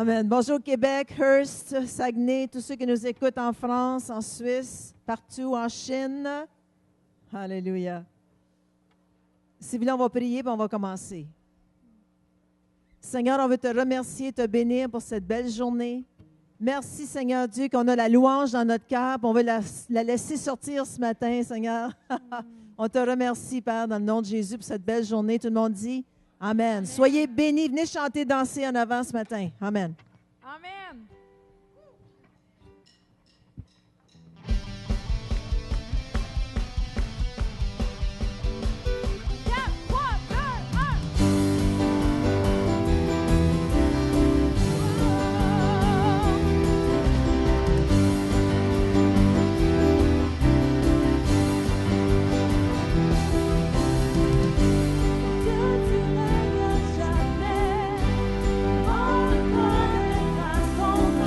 Amen. Bonjour Québec, Hearst, Saguenay, tous ceux qui nous écoutent en France, en Suisse, partout, en Chine. Alléluia. Sylvie, on va prier et on va commencer. Seigneur, on veut te remercier, te bénir pour cette belle journée. Merci, Seigneur Dieu, qu'on a la louange dans notre cœur. On veut la laisser sortir ce matin, Seigneur. On te remercie, Père, dans le nom de Jésus, pour cette belle journée. Tout le monde dit Amen. Amen. Soyez bénis. Venez chanter, danser en avant ce matin. Amen. Amen. Jamais, mon corps est à ton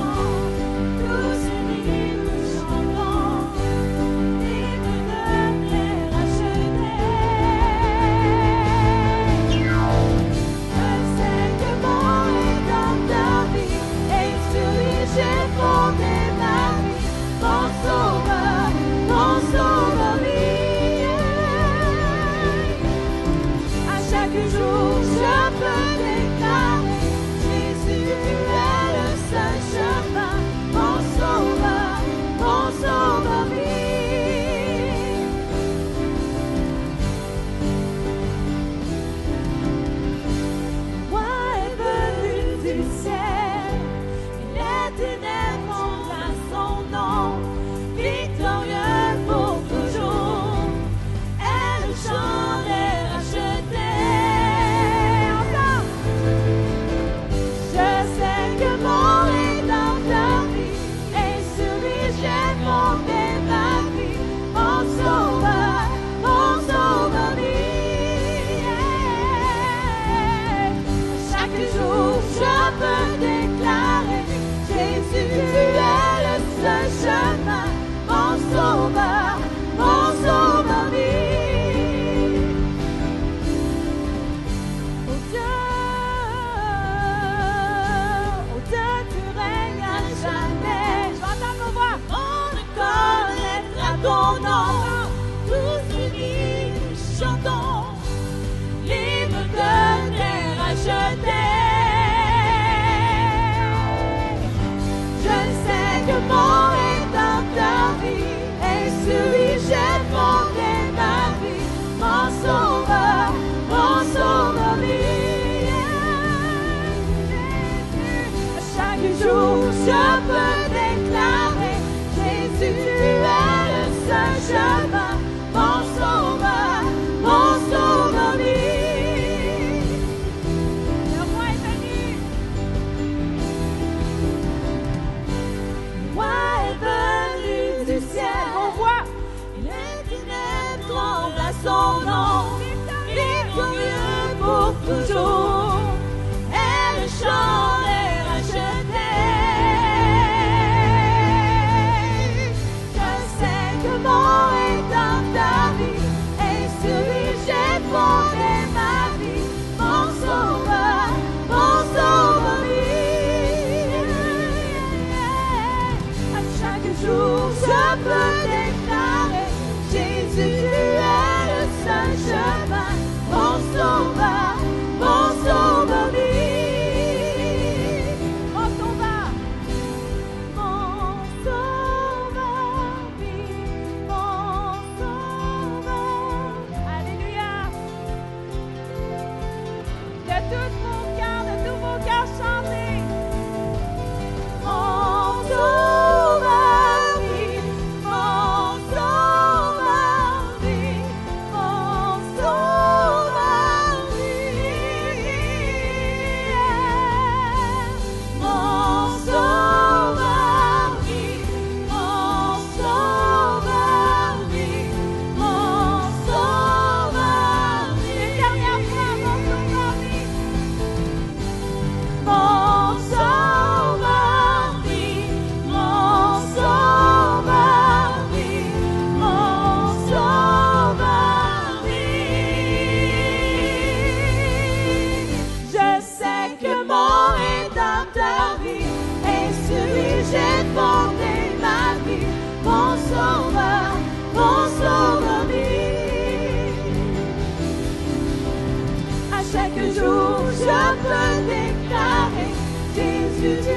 Jésus, tu es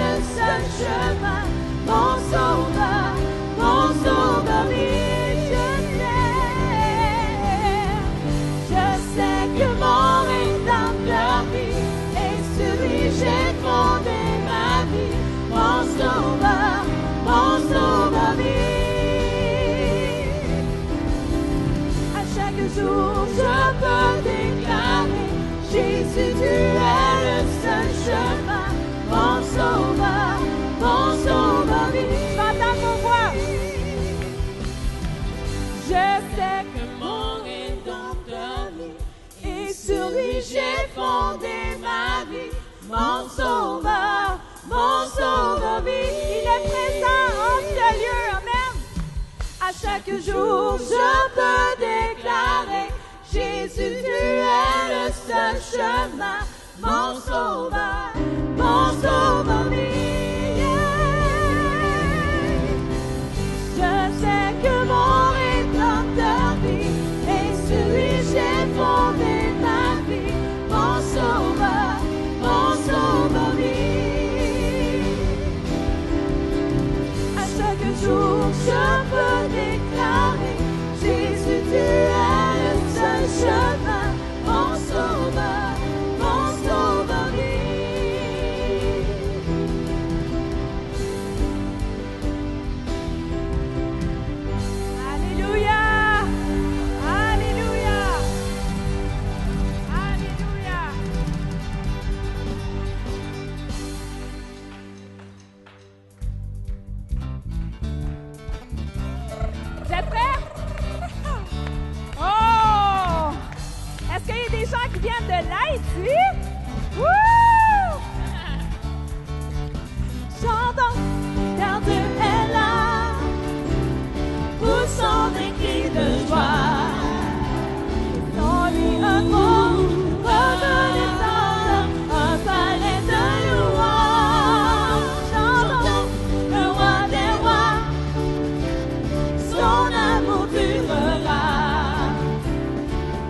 le seul chemin, mon sauveur, oui, je sais que mon rédempteur vit, et sur lui j'ai fondé ma vie, mon sauveur, oui. À chaque jour je peux déclarer, Jésus, tu es le seul chemin, mon sauveur, oui. Je m'entends pour voir. Je sais que mon rédempteur vit, et sur lui j'ai fondé ma vie, mon sauveur, oui. Il est présent en ce lieu, amen. À chaque jour je peux déclarer, Jésus, tu es le seul chemin, mon sauveur, oui. Je sais que mon rédempteur vit, et sur lui j'ai fondé ma vie, mon sauveur, oui. À chaque jour je peux déclarer, Jésus, tu es le seul chemin, mon sauveur, oui. Alléluia, alléluia, alléluia. Vous êtes prêts? Oh! Est-ce qu'il y a des gens qui viennent de là ici? Wouh! Chantons, car Dieu est là, poussons des cris de joie. Sans lui un mot, reconnaissance, un palais de louange. Chantons, le roi des rois, son amour durera.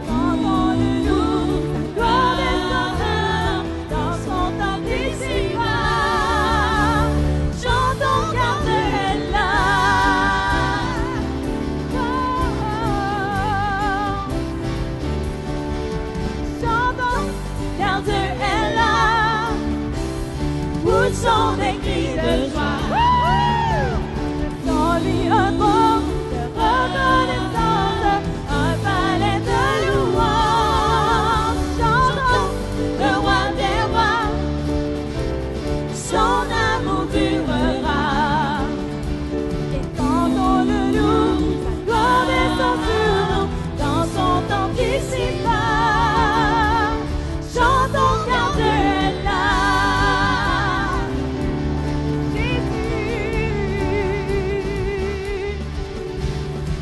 Chantons le loup, gloire et honneur, dans son temple ici-bas. Chantons car Dieu est là. Chantons car Dieu est là, poussons des cris de joie. Sans lui un mot de reconnaissance, un palais de louange. Chantons le roi des rois, son amour durera. Et quand le loue, sa gloire descend sur nous, dans son temple ici-bas. Chantons car Dieu est là.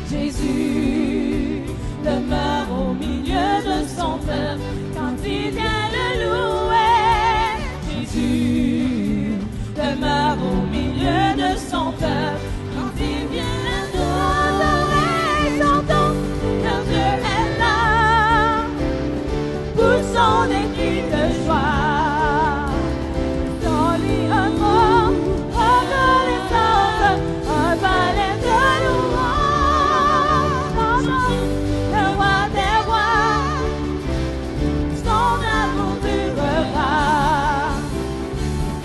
Jésus demeure au milieu de son peuple quand il vient le louer. Jésus demeure au milieu de son peuple quand il vient l'adorer. Chantons car Dieu est là, poussons des cris de joie. Sans lui un mot, reconnaissance, un palais de louange. Chantons le roi des rois, son amour durera.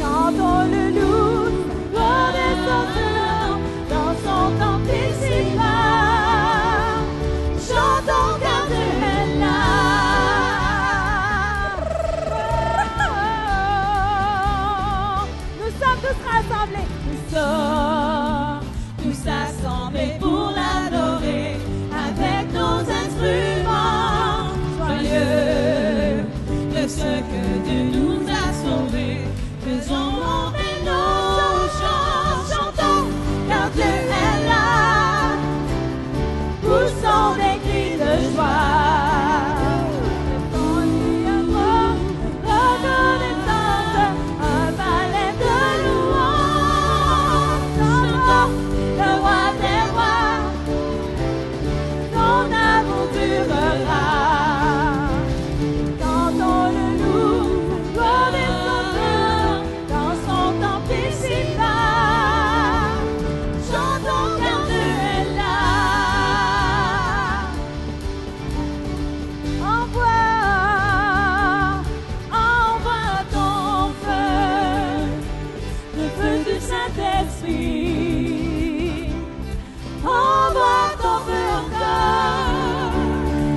Quand on le loue, gloire descend sur nous, dans son temple ici-bas. Chantons car Dieu est là. Nous sommes tous rassemblés. Nous sommes tous assemblés pour l'adorer avec nos instruments joyeux de ce que Dieu nous a sauvés. Faisons monter nos chants, chantons car Dieu est là, poussons des cris de joie. Sans lui un mot, reconnaissance, un palais de louange. Saint-Esprit. Envoie ton feu encore,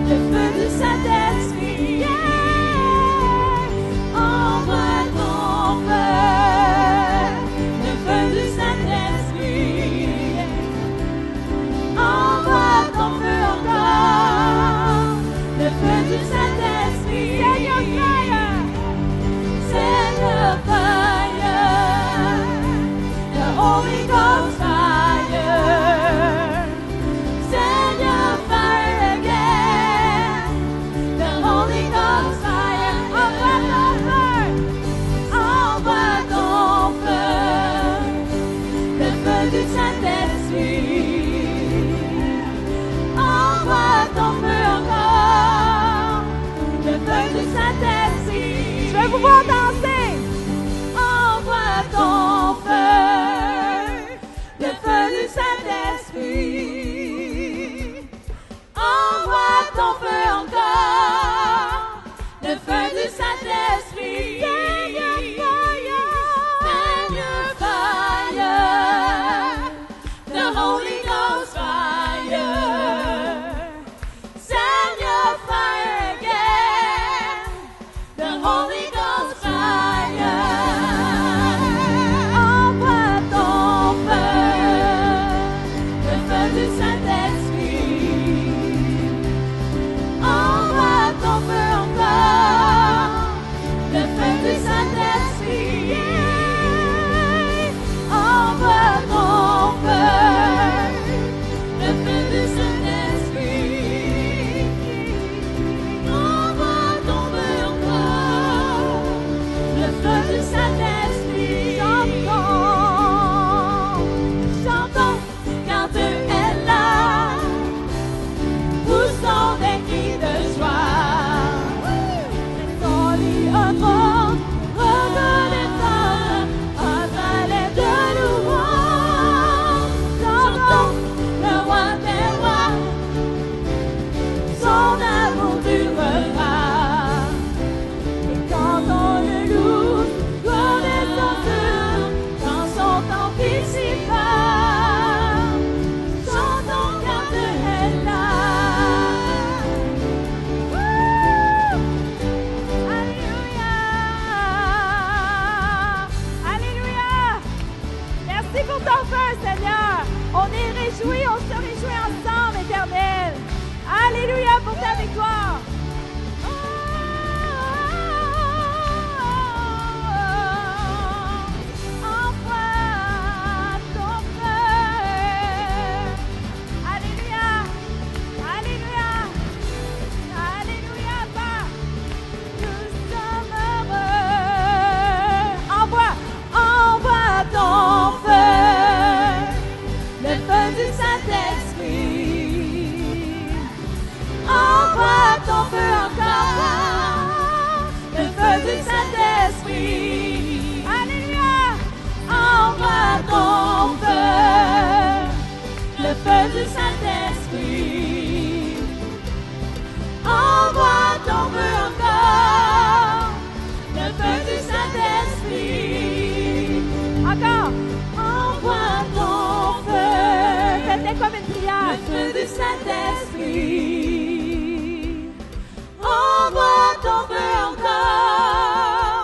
le feu du Saint-Esprit. Envoie ton feu, le feu du Saint-Esprit. Envoie ton feu encore, le feu du Saint-Esprit. Seigneur fire, the Holy Ghost fire. Seigneur fire again, the Holy Ghost fire. Envoie ton feu, le feu du Saint-Esprit. Envoie ton feu encore, le feu du Saint-Esprit. Je vais vous voir danser. Envoie ton feu, le feu du Saint-Esprit. Envoie ton feu encore, le feu du Saint-Esprit. Seigneur fire, the Holy Ghost fire. Seigneur fire again, the Holy Ghost fire. Envoie ton feu, le feu du Saint-Esprit. Envoie ton feu encore, le feu du Saint-Esprit. Envoie ton feu, le feu du Saint-Esprit. Envoie ton feu encore, le feu du Saint-Esprit. Chantons, car Dieu est là. Poussons des cris de joie. Laissons-lui un trône, reconnaissant un palais de louange. Chantons le roi des rois, son amour durera. Et quand on le loue, renaissons dans son temple ici-bas. Chantons car Dieu est là. Alléluia. Alléluia. Merci pour ton feu, Seigneur. On est réjouis, on se réjouit ensemble, Éternel. Alléluia pour ta victoire. Envoie ton feu. Alléluia. Alléluia. Alléluia, Père. Nous sommes heureux. Envoie ton feu, le feu du Saint-Esprit. Envoie ton feu encore, le feu du Saint-Esprit. Alléluia. Envoie ton feu, le feu du Saint-Esprit. Envoie ton feu encore, le feu du Saint-Esprit. Encore. Envoie ton feu. Faites comme une prière. Le feu du Saint-Esprit. Envoie ton feu encore,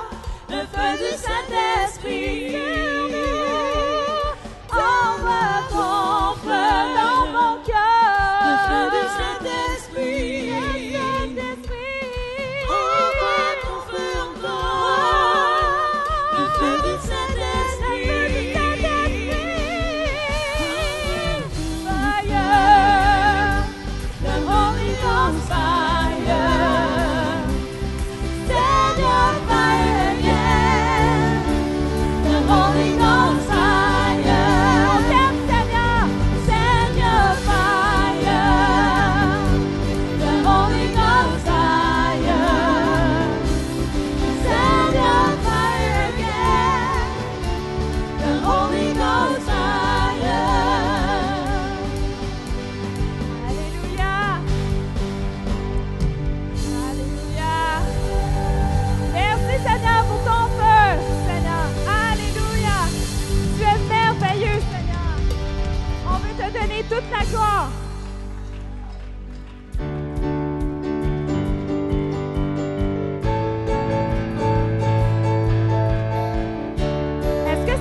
le feu du Saint-Esprit. Envoie ton feu dans mon cœur, le feu du Saint-Esprit. Envoie ton feu encore, le feu du Saint-Esprit. Fire, the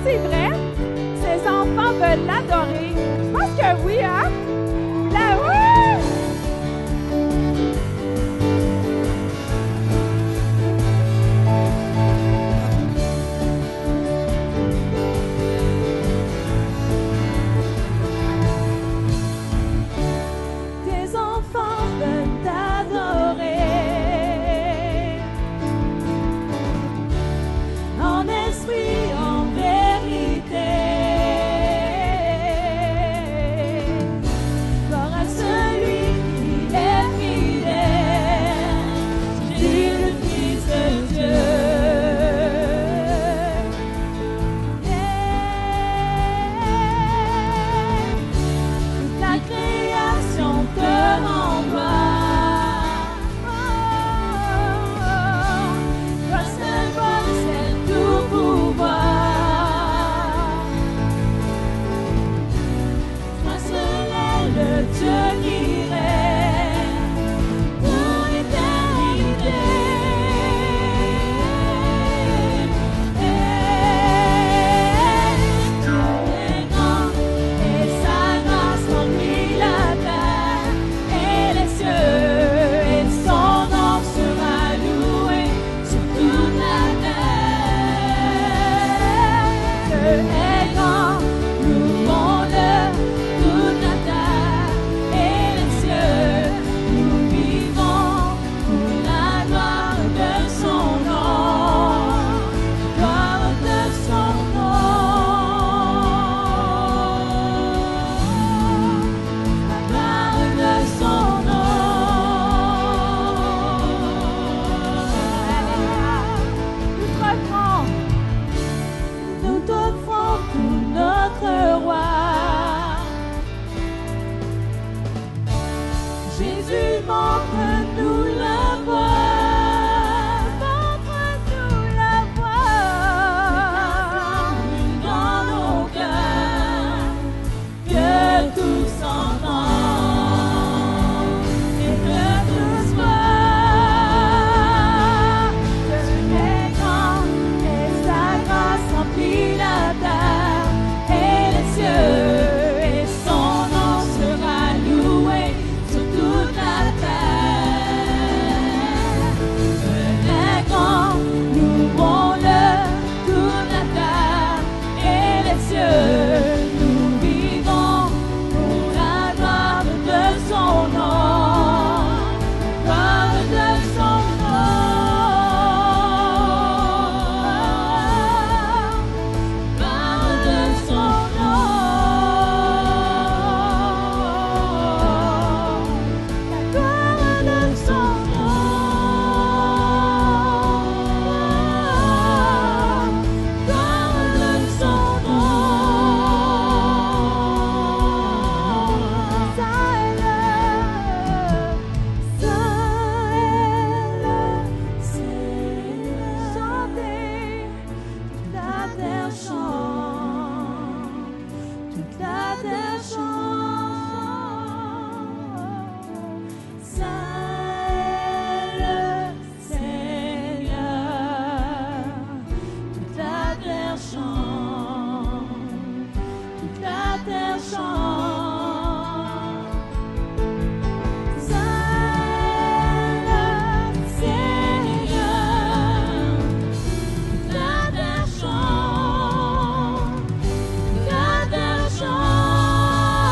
c'est vrai? Ces enfants veulent l'adorer. Je pense que oui, hein? Là, oui! Tes enfants veulent t'adorer. En esprit, en vérité. Gloire à celui qui est fidèle, Jésus le Fils de Dieu. Toute la création te renvoie. Toi seul possède tout pouvoir. Toi seul est le Dieu qui règne pour l'éternité. Dieu est grand et sa grâce remplit la terre et les cieux, et son nom sera loué sur toute la terre. Dieu est grand, louons-le, toute la terre et les cieux. Nous vivons pour la gloire de son nom, gloire de son nom, gloire de son nom. Nous t'offrons tout notre roi. Jésus, montre-nous la voie, montre-nous la voie. Dans nos cœurs, que tous entendent et que tous voient. Dieu est grand et sa grâce remplit la terre et les cieux, et son nom sera loué sur toute la terre. Dieu est grand, louons-le, toute la terre et les cieux. Nous vivons pour la gloire de son nom, gloire de son nom, gloire de son nom, la gloire de son nom, gloire de son nom. Ça est le Seigneur. Chantez, toute la terre chante, toute la terre chante. Saint est le Seigneur. Toute la terre chante, toute la terre chante. Saint est le Seigneur. Toute la terre chante, toute la terre chante.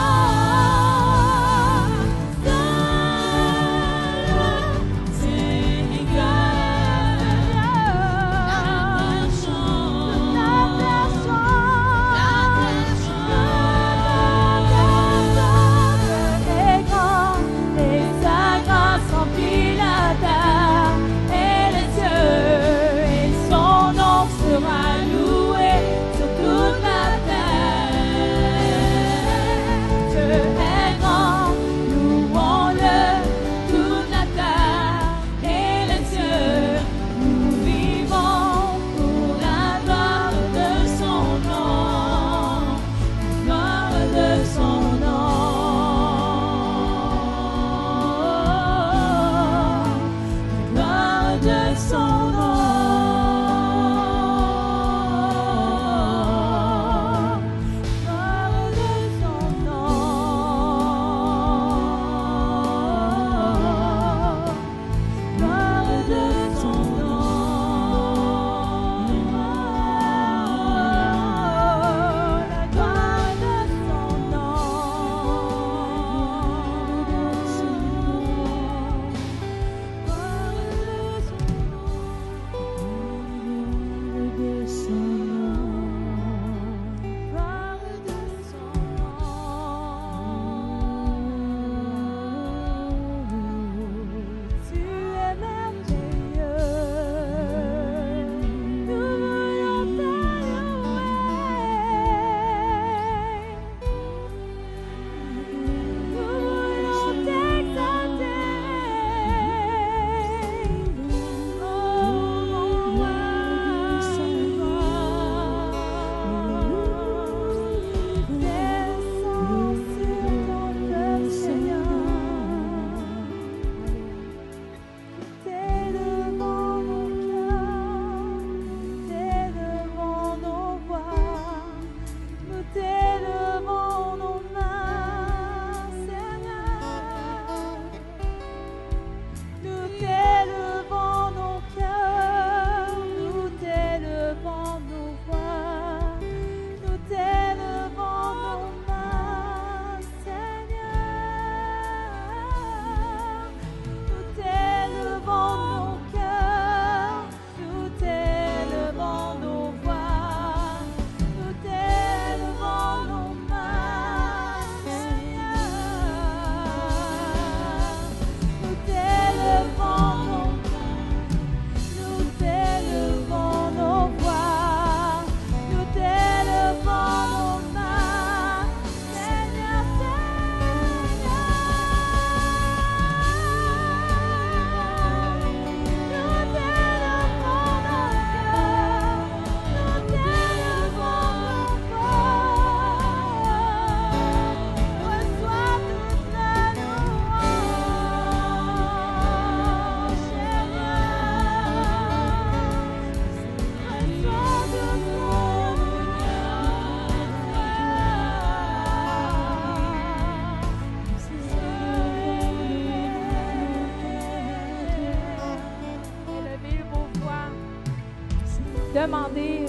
Demandez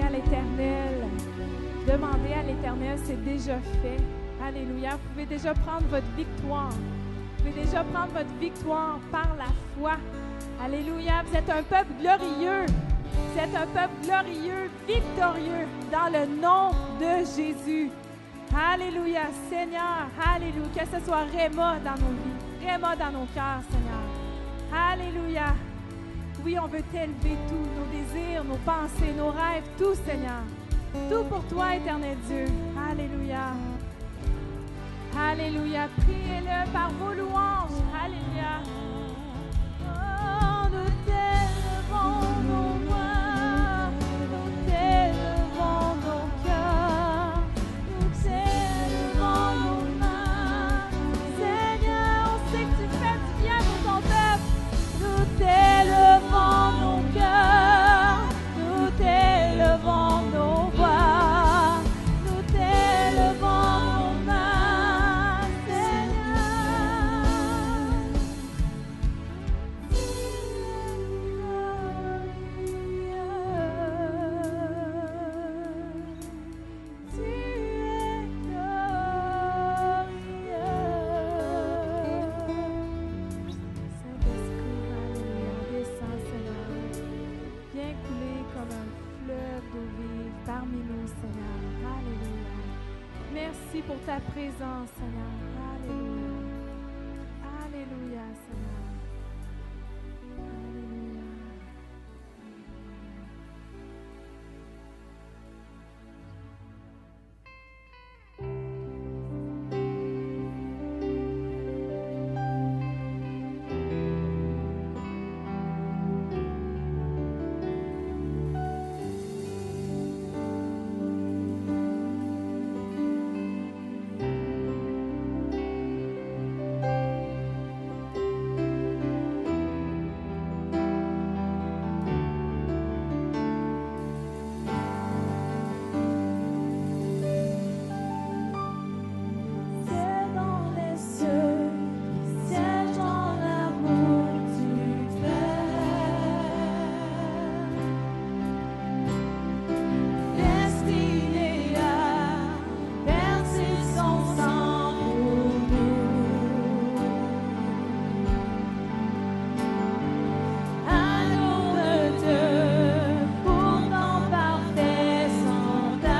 à l'Éternel. Demandez à l'Éternel, c'est déjà fait. Alléluia. Vous pouvez déjà prendre votre victoire. Vous pouvez déjà prendre votre victoire par la foi. Alléluia. Vous êtes un peuple glorieux. Vous êtes un peuple glorieux, victorieux, dans le nom de Jésus. Alléluia, Seigneur. Alléluia. Que ce soit Réma dans nos vies, Réma dans nos cœurs, Seigneur. Alléluia. Oui, on veut t'élever tout, nos désirs, nos pensées, nos rêves, tout, Seigneur. Tout pour toi, éternel Dieu. Alléluia. Alléluia. Priez-le par vos louanges. Alléluia. Oh, nous t'élevons nos voix, nous t'élevons nos cœurs, nous t'élevons nos mains. Seigneur, on sait que tu fais du bien pour ton peuple. Nous t'élevons nos cœurs, nous t'élevons nos voix, nous t'élevons nos mains, Seigneur. Tu es glorieux. Saint-Esprit, alléluia, descends, Seigneur. Viens couler comme un fleuve d'eau vive parmi nous, Seigneur. Alléluia. Merci pour ta présence, Seigneur. Alléluia. Alléluia, Seigneur. Alléluia. C'est dans les cieux, siège dans l'amour du Père, destiné à verser son sang pour nous. Agneau de Dieu, pourtant parfait sans tâche,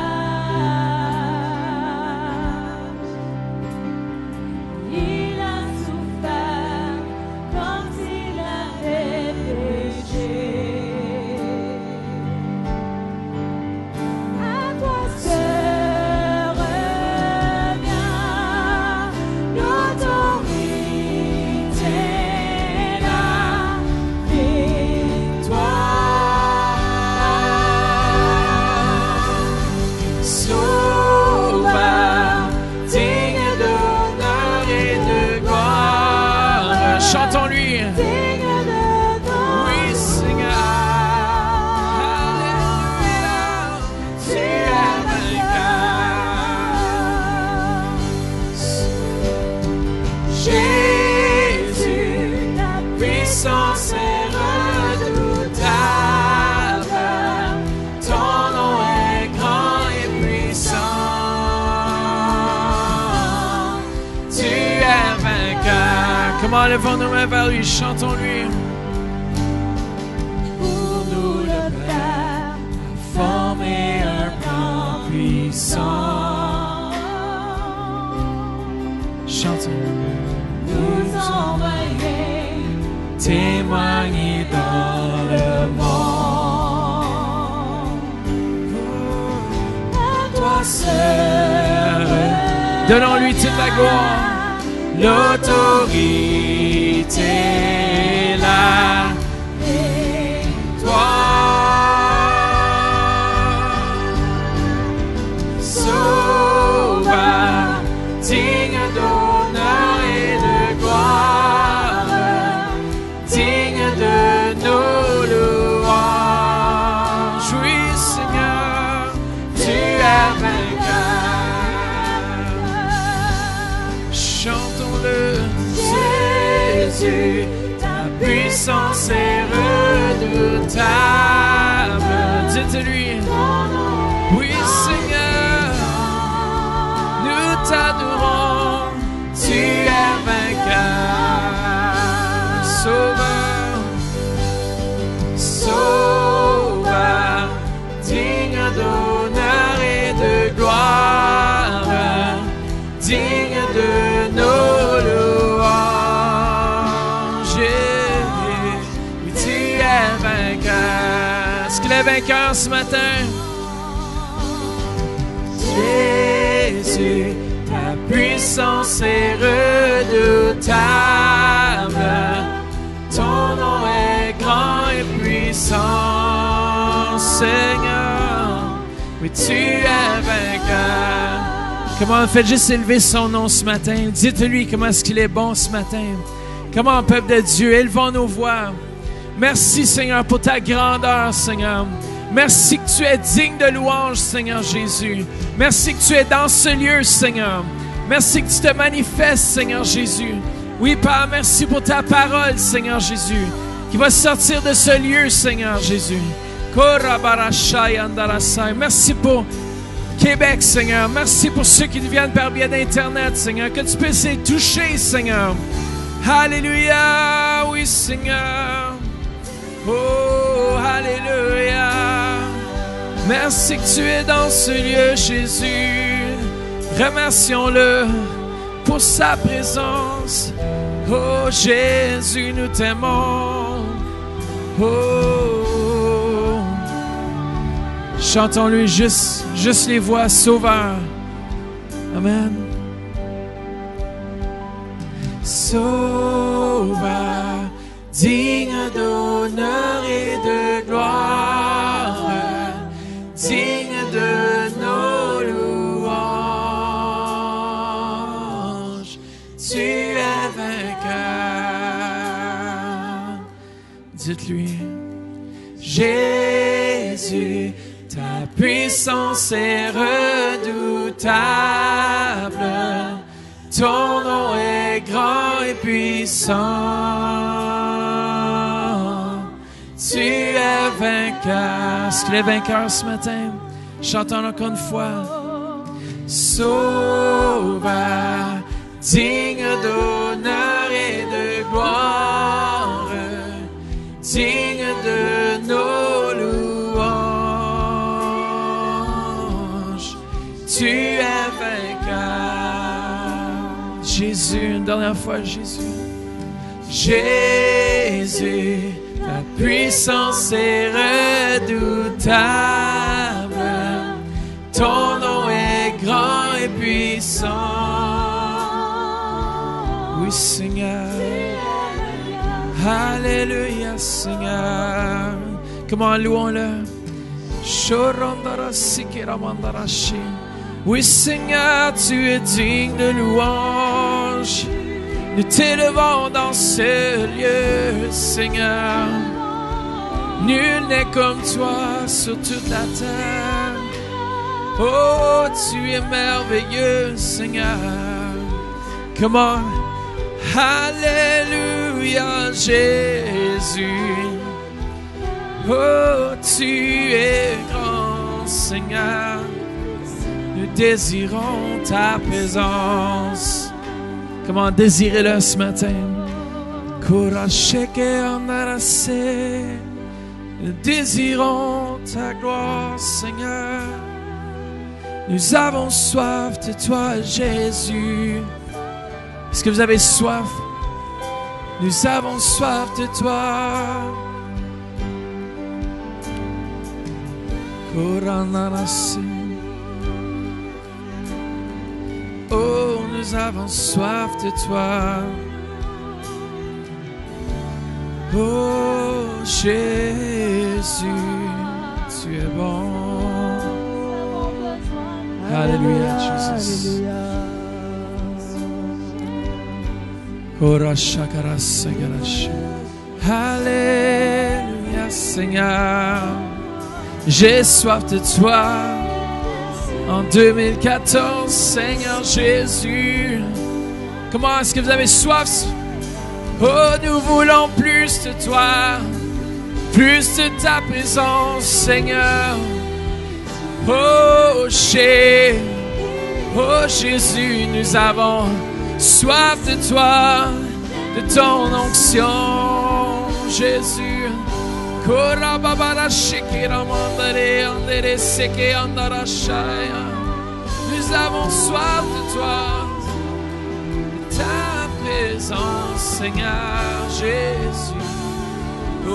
il a souffert comme s'il avait péché. À toi seul revient l'autorité, la victoire. Sauveur, digne d'honneur et de gloire. Chantons-lui. Digne de ton Oui, Seigneur. Alléluia. tu es vainqueur. Jésus, ta Puissance est redoutable. Ton nom est grand et puissant. Tu es vainqueur. Comment levons nos mains vers lui, chantons-lui. pour nous le Père, Former un plan puissant. Chantons-le. nous envoyer Témoigner dans le monde. à toi Seul. Donnons-lui toute la gloire. L'autorité, la victoire. Sauveur, digne d'honneur et de gloire, digne de nos louanges. Oui, Seigneur, tu es vainqueur. Chantons-le, Jésus, ta puissance est redoutable. digne d'honneur et de gloire, digne de nos louanges. Oui, tu es vainqueur. Est-ce qu'il est vainqueur ce matin? Jésus, ta puissance est redoutable. Ton nom est grand et puissant, Seigneur. Oui, tu es vainqueur. Comment faites juste élever son nom ce matin. Dites-lui comment est-ce qu'il est bon ce matin. Comment, peuple de Dieu, élevons nos voix. Merci, Seigneur, pour ta grandeur, Seigneur. Merci que tu es digne de louange, Seigneur Jésus. Merci que tu es dans ce lieu, Seigneur. Merci que tu te manifestes, Seigneur Jésus. Oui, Père, merci pour ta parole, Seigneur Jésus, qui va sortir de ce lieu, Seigneur Jésus. Merci pour Québec, Seigneur. Merci pour ceux qui viennent par biais d'Internet, Seigneur. Que tu puisses les toucher, Seigneur. Alléluia, oui, Seigneur. Oh, alléluia. Merci que tu es dans ce lieu, Jésus. Remercions-le pour sa présence. Oh, Jésus, nous t'aimons. Oh, chantons-lui juste les voix, Sauveur. Amen. Sauveur, digne d'honneur et de gloire, digne de nos louanges. Tu es vainqueur. Dites-lui, Jésus, ta puissance est redoutable. Ton nom est grand et puissant. Tu es vainqueur. Est-ce qu'il est vainqueur ce matin? Chantons encore une fois. Sauveur, digne d'honneur et de gloire, digne de nos louanges. Tu es vainqueur. Jésus, une dernière fois, Jésus. Jésus, ta puissance est redoutable. Ton nom est grand et puissant. Oui, Seigneur. Alléluia, Seigneur. Comment louons-le? Oui, Seigneur, tu es digne de louange. Nous t'élevons dans ce lieu, Seigneur. Nul n'est comme toi sur toute la terre. Oh, tu es merveilleux, Seigneur. Comment? Alléluia, Jésus. Oh, tu es grand, Seigneur. Nous désirons ta présence. Comment désirer-le ce matin? Nous désirons ta gloire, Seigneur. Nous avons soif de toi, Jésus. Est-ce que vous avez soif? Nous avons soif de toi. Oh, nous avons soif de toi. Oh, Jésus, tu es bon. Alléluia, Jésus. Alléluia, Seigneur. J'ai soif de toi. En 2014, Seigneur Jésus. Comment est-ce que vous avez soif? Oh, nous voulons plus de toi, plus de ta présence, Seigneur. Oh, Jésus, nous avons soif de toi, de ton onction, Jésus. Nous avons soif de toi, de ta présence, Seigneur Jésus. Oh,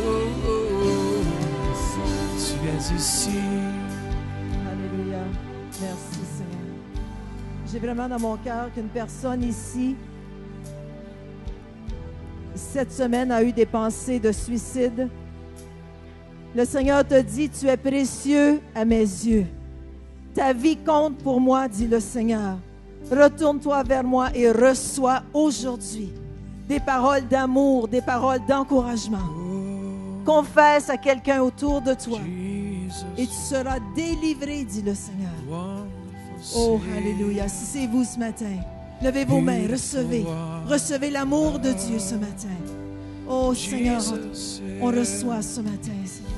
oh, oh, tu es ici. Alléluia. Merci, Seigneur. J'ai vraiment dans mon cœur qu'une personne ici, cette semaine, a eu des pensées de suicide. Le Seigneur te dit, tu es précieux à mes yeux. Ta vie compte pour moi, dit le Seigneur. Retourne-toi vers moi et reçois aujourd'hui des paroles d'amour, des paroles d'encouragement. Confesse à quelqu'un autour de toi et tu seras délivré, dit le Seigneur. Oh, alléluia. Si c'est vous ce matin, levez vos mains, recevez. Recevez l'amour de Dieu ce matin. Oh, Seigneur, on reçoit ce matin, Seigneur.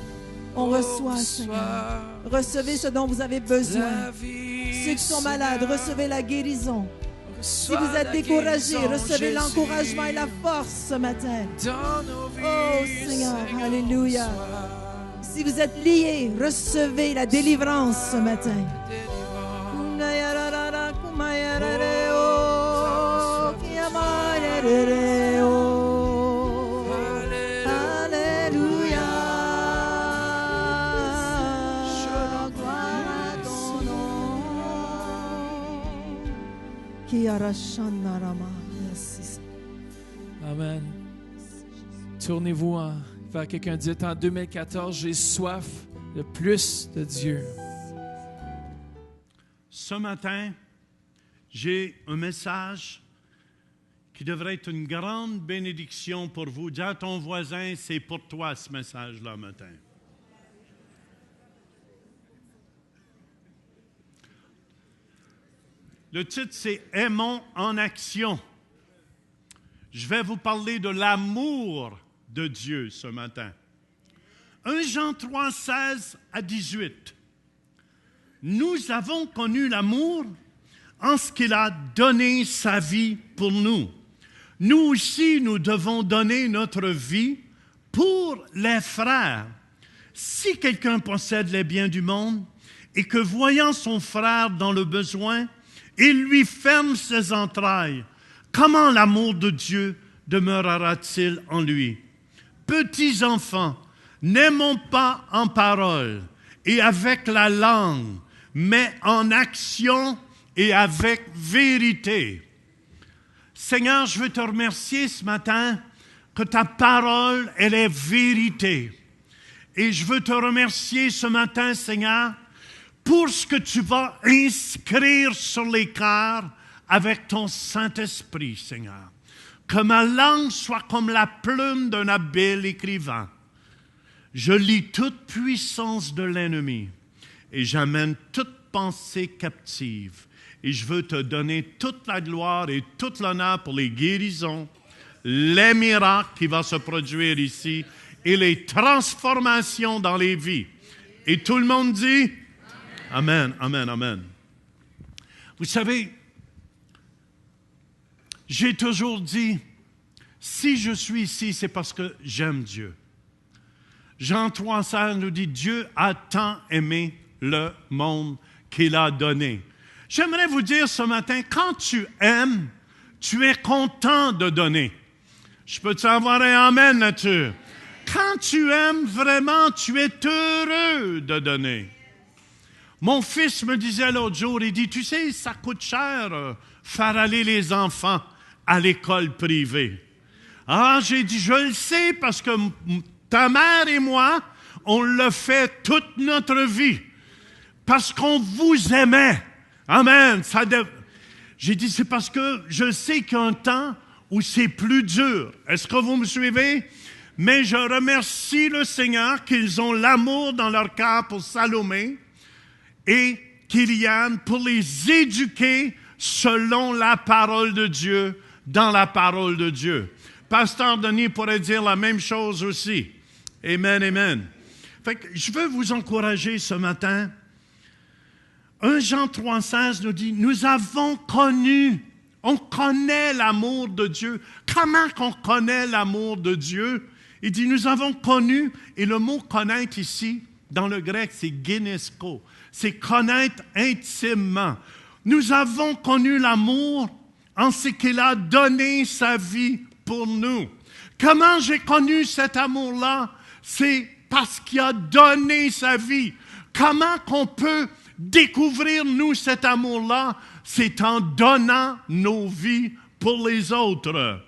On reçoit, Seigneur. Recevez ce dont vous avez besoin. Ceux qui sont malades, recevez la guérison. Si vous êtes découragés, recevez l'encouragement et la force ce matin. Oh, Seigneur, alléluia. Si vous êtes liés, recevez la délivrance ce matin. Amen. Tournez-vous vers quelqu'un. Dites en 2014, j'ai soif de plus de Dieu. Ce matin, j'ai un message qui devrait être une grande bénédiction pour vous. Dis à ton voisin, c'est pour toi ce message-là matin. Le titre, c'est « Aimons en action ». Je vais vous parler de l'amour de Dieu ce matin. 1 Jean 3, 16 à 18. Nous avons connu l'amour en ce qu'il a donné sa vie pour nous. Nous aussi, nous devons donner notre vie pour les frères. Si quelqu'un possède les biens du monde et que voyant son frère dans le besoin, il lui ferme ses entrailles, comment l'amour de Dieu demeurera-t-il en lui? Petits enfants, n'aimons pas en parole et avec la langue, mais en action et avec vérité. Seigneur, je veux te remercier ce matin que ta parole, elle est vérité. Et je veux te remercier ce matin, Seigneur, pour ce que tu vas inscrire sur les cœurs avec ton Saint-Esprit, Seigneur. Que ma langue soit comme la plume d'un habile écrivain. Je lis toute puissance de l'ennemi et j'amène toute pensée captive. Et je veux te donner toute la gloire et toute l'honneur pour les guérisons, les miracles qui vont se produire ici et les transformations dans les vies. Et tout le monde dit Amen, amen, amen. Vous savez, j'ai toujours dit, si je suis ici, c'est parce que j'aime Dieu. Jean 3,16 nous dit, Dieu a tant aimé le monde qu'il a donné. J'aimerais vous dire ce matin, quand tu aimes, tu es content de donner. Je peux-tu avoir un amen là-dessus? Quand tu aimes vraiment, tu es heureux de donner. Mon fils me disait l'autre jour, il dit, tu sais, ça coûte cher faire aller les enfants à l'école privée. Ah, j'ai dit, je le sais parce que ta mère et moi, on l'a fait toute notre vie. Parce qu'on vous aimait. Amen. J'ai dit, c'est parce que je sais qu'il y a un temps où c'est plus dur. Est-ce que vous me suivez? Mais je remercie le Seigneur qu'ils ont l'amour dans leur cœur pour Salomé et Kylian pour les éduquer selon la parole de Dieu, dans la parole de Dieu. Pasteur Denis pourrait dire la même chose aussi. Amen, amen. Fait que je veux vous encourager ce matin. 1 Jean 3,16 nous dit, nous avons connu, on connaît l'amour de Dieu. Comment qu'on connaît l'amour de Dieu? Il dit, nous avons connu, et le mot connaître ici, dans le grec, c'est génesko. C'est connaître intimement. Nous avons connu l'amour en ce qu'il a donné sa vie pour nous. Comment j'ai connu cet amour-là? C'est parce qu'il a donné sa vie. Comment qu'on peut découvrir, nous, cet amour-là? C'est en donnant nos vies pour les autres.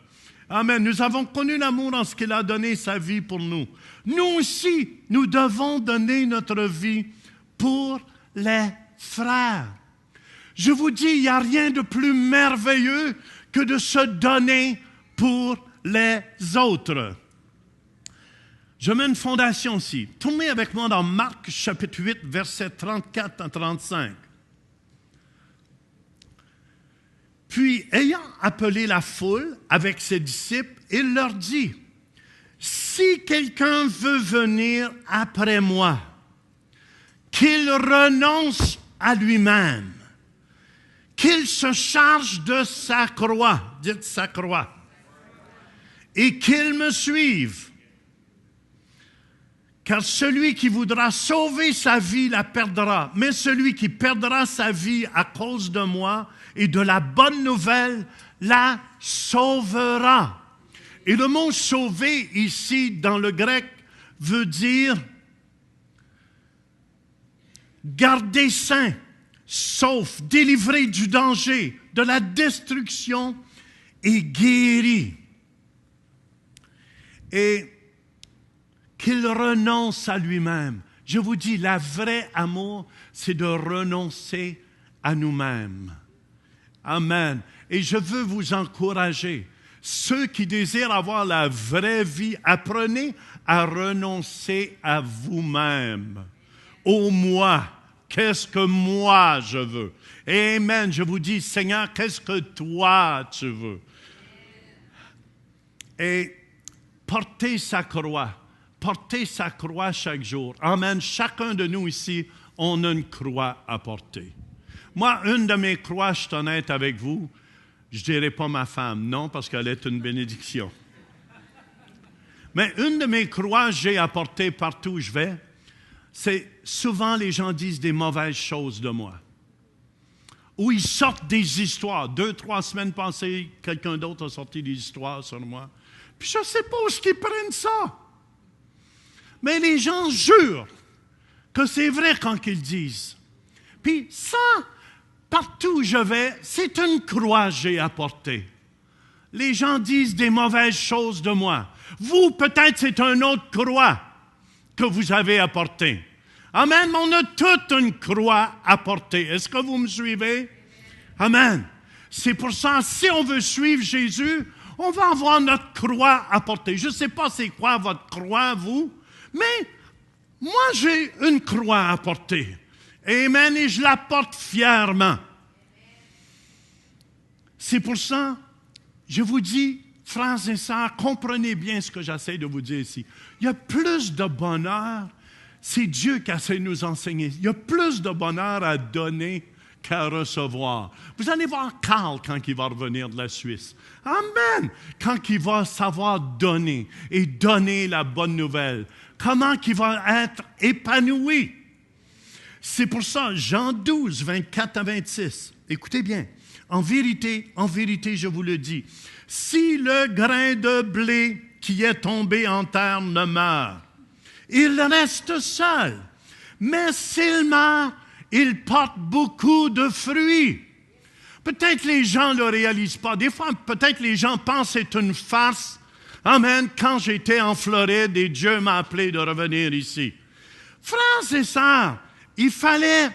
Amen. Nous avons connu l'amour en ce qu'il a donné sa vie pour nous. Nous aussi, nous devons donner notre vie pour les frères. Je vous dis, il n'y a rien de plus merveilleux que de se donner pour les autres. Je mets une fondation ici. Tournez avec moi dans Marc chapitre 8, versets 34 à 35. Puis, ayant appelé la foule avec ses disciples, il leur dit, « Si quelqu'un veut venir après moi, qu'il renonce à lui-même, qu'il se charge de sa croix, dites sa croix, et qu'il me suive. Car celui qui voudra sauver sa vie la perdra, mais celui qui perdra sa vie à cause de moi et de la bonne nouvelle la sauvera. » Et le mot « sauver » ici, dans le grec, veut dire garder sain, sauf, délivré du danger, de la destruction et guéri. Et qu'il renonce à lui-même. Je vous dis, la vraie amour, c'est de renoncer à nous-mêmes. Amen. Et je veux vous encourager. Ceux qui désirent avoir la vraie vie, apprenez à renoncer à vous-même. Au moi. Qu'est-ce que moi je veux? Amen. Je vous dis, Seigneur, qu'est-ce que toi tu veux? Et portez sa croix. Portez sa croix chaque jour. Amen. Chacun de nous ici, on a une croix à porter. Moi, une de mes croix, je suis honnête avec vous, je ne dirais pas ma femme, non, parce qu'elle est une bénédiction. Mais une de mes croix, j'ai à porter partout où je vais, c'est souvent les gens disent des mauvaises choses de moi. Ou ils sortent des histoires. 2-3 semaines passées, quelqu'un d'autre a sorti des histoires sur moi. Puis je ne sais pas où est-ce qu'ils prennent ça. Mais les gens jurent que c'est vrai quand ils disent. Puis ça, partout où je vais, c'est une croix que j'ai à porter. Les gens disent des mauvaises choses de moi. Vous, peut-être, c'est une autre croix que vous avez à porter. Amen. On a toute une croix à porter. Est-ce que vous me suivez? Amen. C'est pour ça, si on veut suivre Jésus, on va avoir notre croix à porter. Je ne sais pas c'est quoi votre croix, vous, mais moi, j'ai une croix à porter. Amen. Et je la porte fièrement. C'est pour ça, je vous dis, frères et sœurs, comprenez bien ce que j'essaie de vous dire ici. Il y a plus de bonheur, c'est Dieu qui essaie de nous enseigner. Il y a plus de bonheur à donner qu'à recevoir. Vous allez voir Carl quand il va revenir de la Suisse. Amen! Quand il va savoir donner et donner la bonne nouvelle. Comment il va être épanoui. C'est pour ça, Jean 12, 24 à 26. Écoutez bien. En vérité, je vous le dis, si le grain de blé qui est tombé en terre ne meurt, il reste seul. Mais s'il meurt, il porte beaucoup de fruits. Peut-être les gens ne le réalisent pas. Des fois, peut-être les gens pensent que c'est une farce. Amen. Quand j'étais en Floride et Dieu m'a appelé de revenir ici. Frères et sœurs,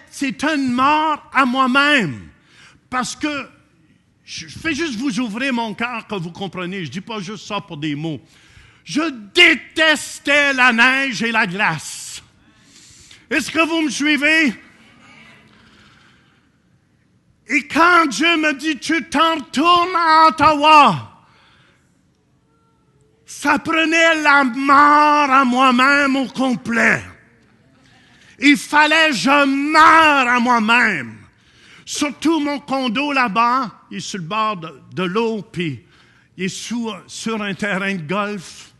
c'est une mort à moi-même. Parce que, je fais juste vous ouvrir mon cœur que vous compreniez. Je ne dis pas juste ça pour des mots. Je détestais la neige et la glace. Est-ce que vous me suivez? Et quand Dieu me dit, tu t'en retournes à Ottawa, ça prenait la mort à moi-même au complet. Il fallait que je meure à moi-même. Surtout mon condo là-bas, il est sur le bord de l'eau, puis il est sur un terrain de golf.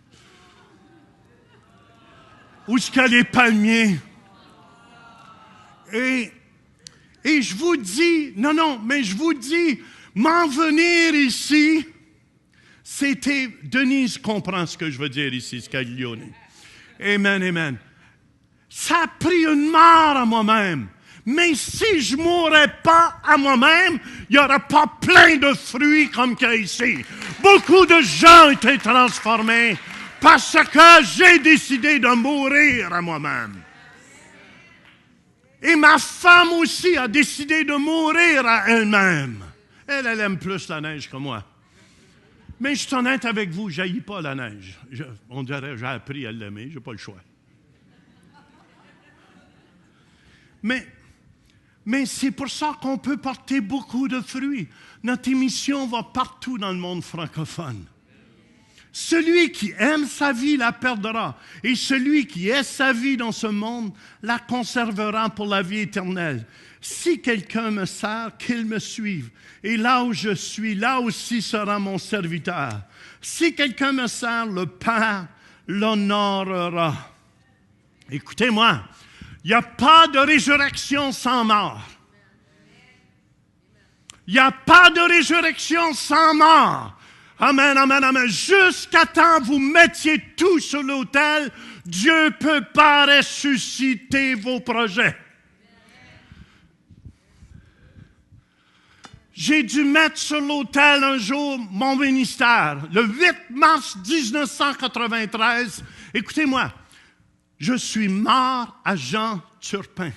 où est-ce qu'il y a les palmiers. Et je vous dis, mais je vous dis, m'en venir ici, c'était, Denise comprend ce que je veux dire ici, Scaglione. Amen, amen. Ça a pris une mort à moi-même. Mais si je ne mourrais pas à moi-même, il n'y aurait pas plein de fruits comme qu'il y a ici. Beaucoup de gens ont été transformés parce que j'ai décidé de mourir à moi-même. Et ma femme aussi a décidé de mourir à elle-même. Elle aime plus la neige que moi. Mais je suis honnête avec vous, je n'haïs pas la neige. On dirait que j'ai appris à l'aimer, je n'ai pas le choix. Mais c'est pour ça qu'on peut porter beaucoup de fruits. Notre émission va partout dans le monde francophone. Celui qui aime sa vie la perdra, et celui qui est sa vie dans ce monde la conservera pour la vie éternelle. Si quelqu'un me sert, qu'il me suive, et là où je suis, là aussi sera mon serviteur. Si quelqu'un me sert, le Père l'honorera. Écoutez-moi, il n'y a pas de résurrection sans mort. Il n'y a pas de résurrection sans mort. Amen, amen, amen. Jusqu'à temps que vous mettiez tout sur l'autel, Dieu ne peut pas ressusciter vos projets. J'ai dû mettre sur l'autel un jour mon ministère. Le 8 mars 1993, écoutez-moi, je suis mort à Jean Turpin.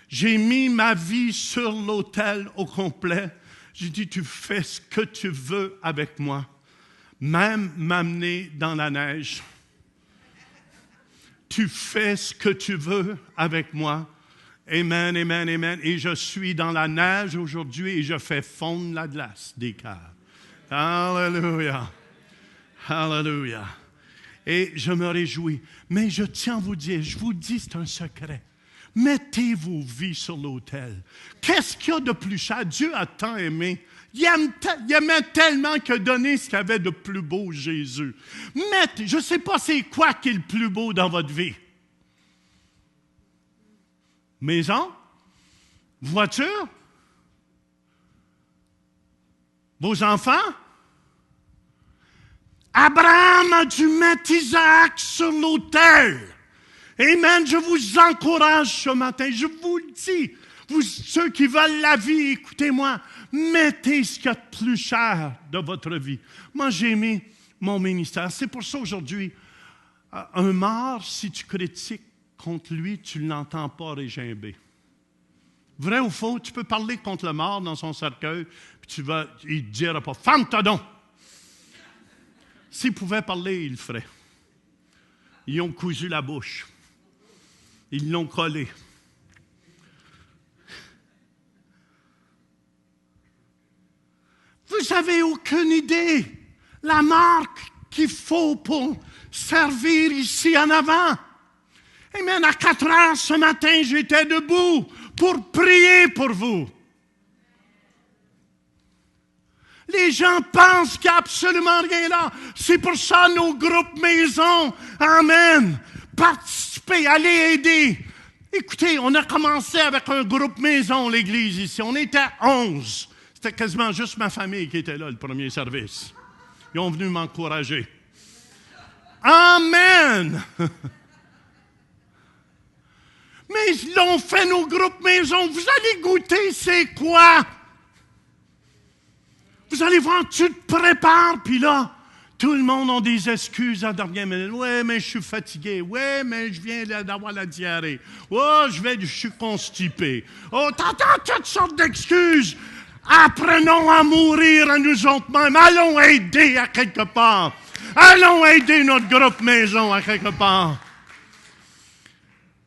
J'ai mis ma vie sur l'autel au complet. J'ai dit, tu fais ce que tu veux avec moi, même m'amener dans la neige. Tu fais ce que tu veux avec moi. Amen, amen, amen. Et je suis dans la neige aujourd'hui et je fais fondre la glace des cœurs. Alléluia. Alléluia. Et je me réjouis. Mais je tiens à vous dire, je vous dis, c'est un secret. Mettez vos vies sur l'autel. Qu'est-ce qu'il y a de plus cher? Dieu a tant aimé. Il aimait tellement qu'il a donné ce qu'il y avait de plus beau, Jésus. Je ne sais pas c'est quoi qui est le plus beau dans votre vie. Maison? Voiture? Vos enfants? Abraham a dû mettre Isaac sur l'autel. Amen, je vous encourage ce matin, je vous le dis, vous, ceux qui veulent la vie, écoutez-moi, mettez ce qu'il y a de plus cher de votre vie. Moi, j'ai mis mon ministère. C'est pour ça aujourd'hui, un mort, si tu critiques contre lui, tu ne l'entends pas régimber. Vrai ou faux, tu peux parler contre le mort dans son cercueil, puis il ne te dira pas « Ferme-toi donc! » S'il pouvait parler, il le ferait. Ils ont cousu la bouche. Ils l'ont collé. Vous n'avez aucune idée la marque qu'il faut pour servir ici en avant. Amen. À 4 heures ce matin, j'étais debout pour prier pour vous. Les gens pensent qu'il n'y a absolument rien là. C'est pour ça nos groupes maison. Amen. Participez, allez aider. Écoutez, on a commencé avec un groupe maison, l'église ici. On était 11. C'était quasiment juste ma famille qui était là, le premier service. Ils ont venu m'encourager. Amen. Mais ils l'ont fait, nos groupes maison. Vous allez goûter, c'est quoi? Vous allez voir, tu te prépares, puis là, tout le monde a des excuses à la dernière minute. Oui, mais je suis fatigué. Oui, mais je viens d'avoir la diarrhée. Oh, je suis constipé. Oh, t'entends toutes sortes d'excuses. Apprenons à mourir à nous autres mêmes. Allons aider à quelque part. Allons aider notre groupe maison à quelque part.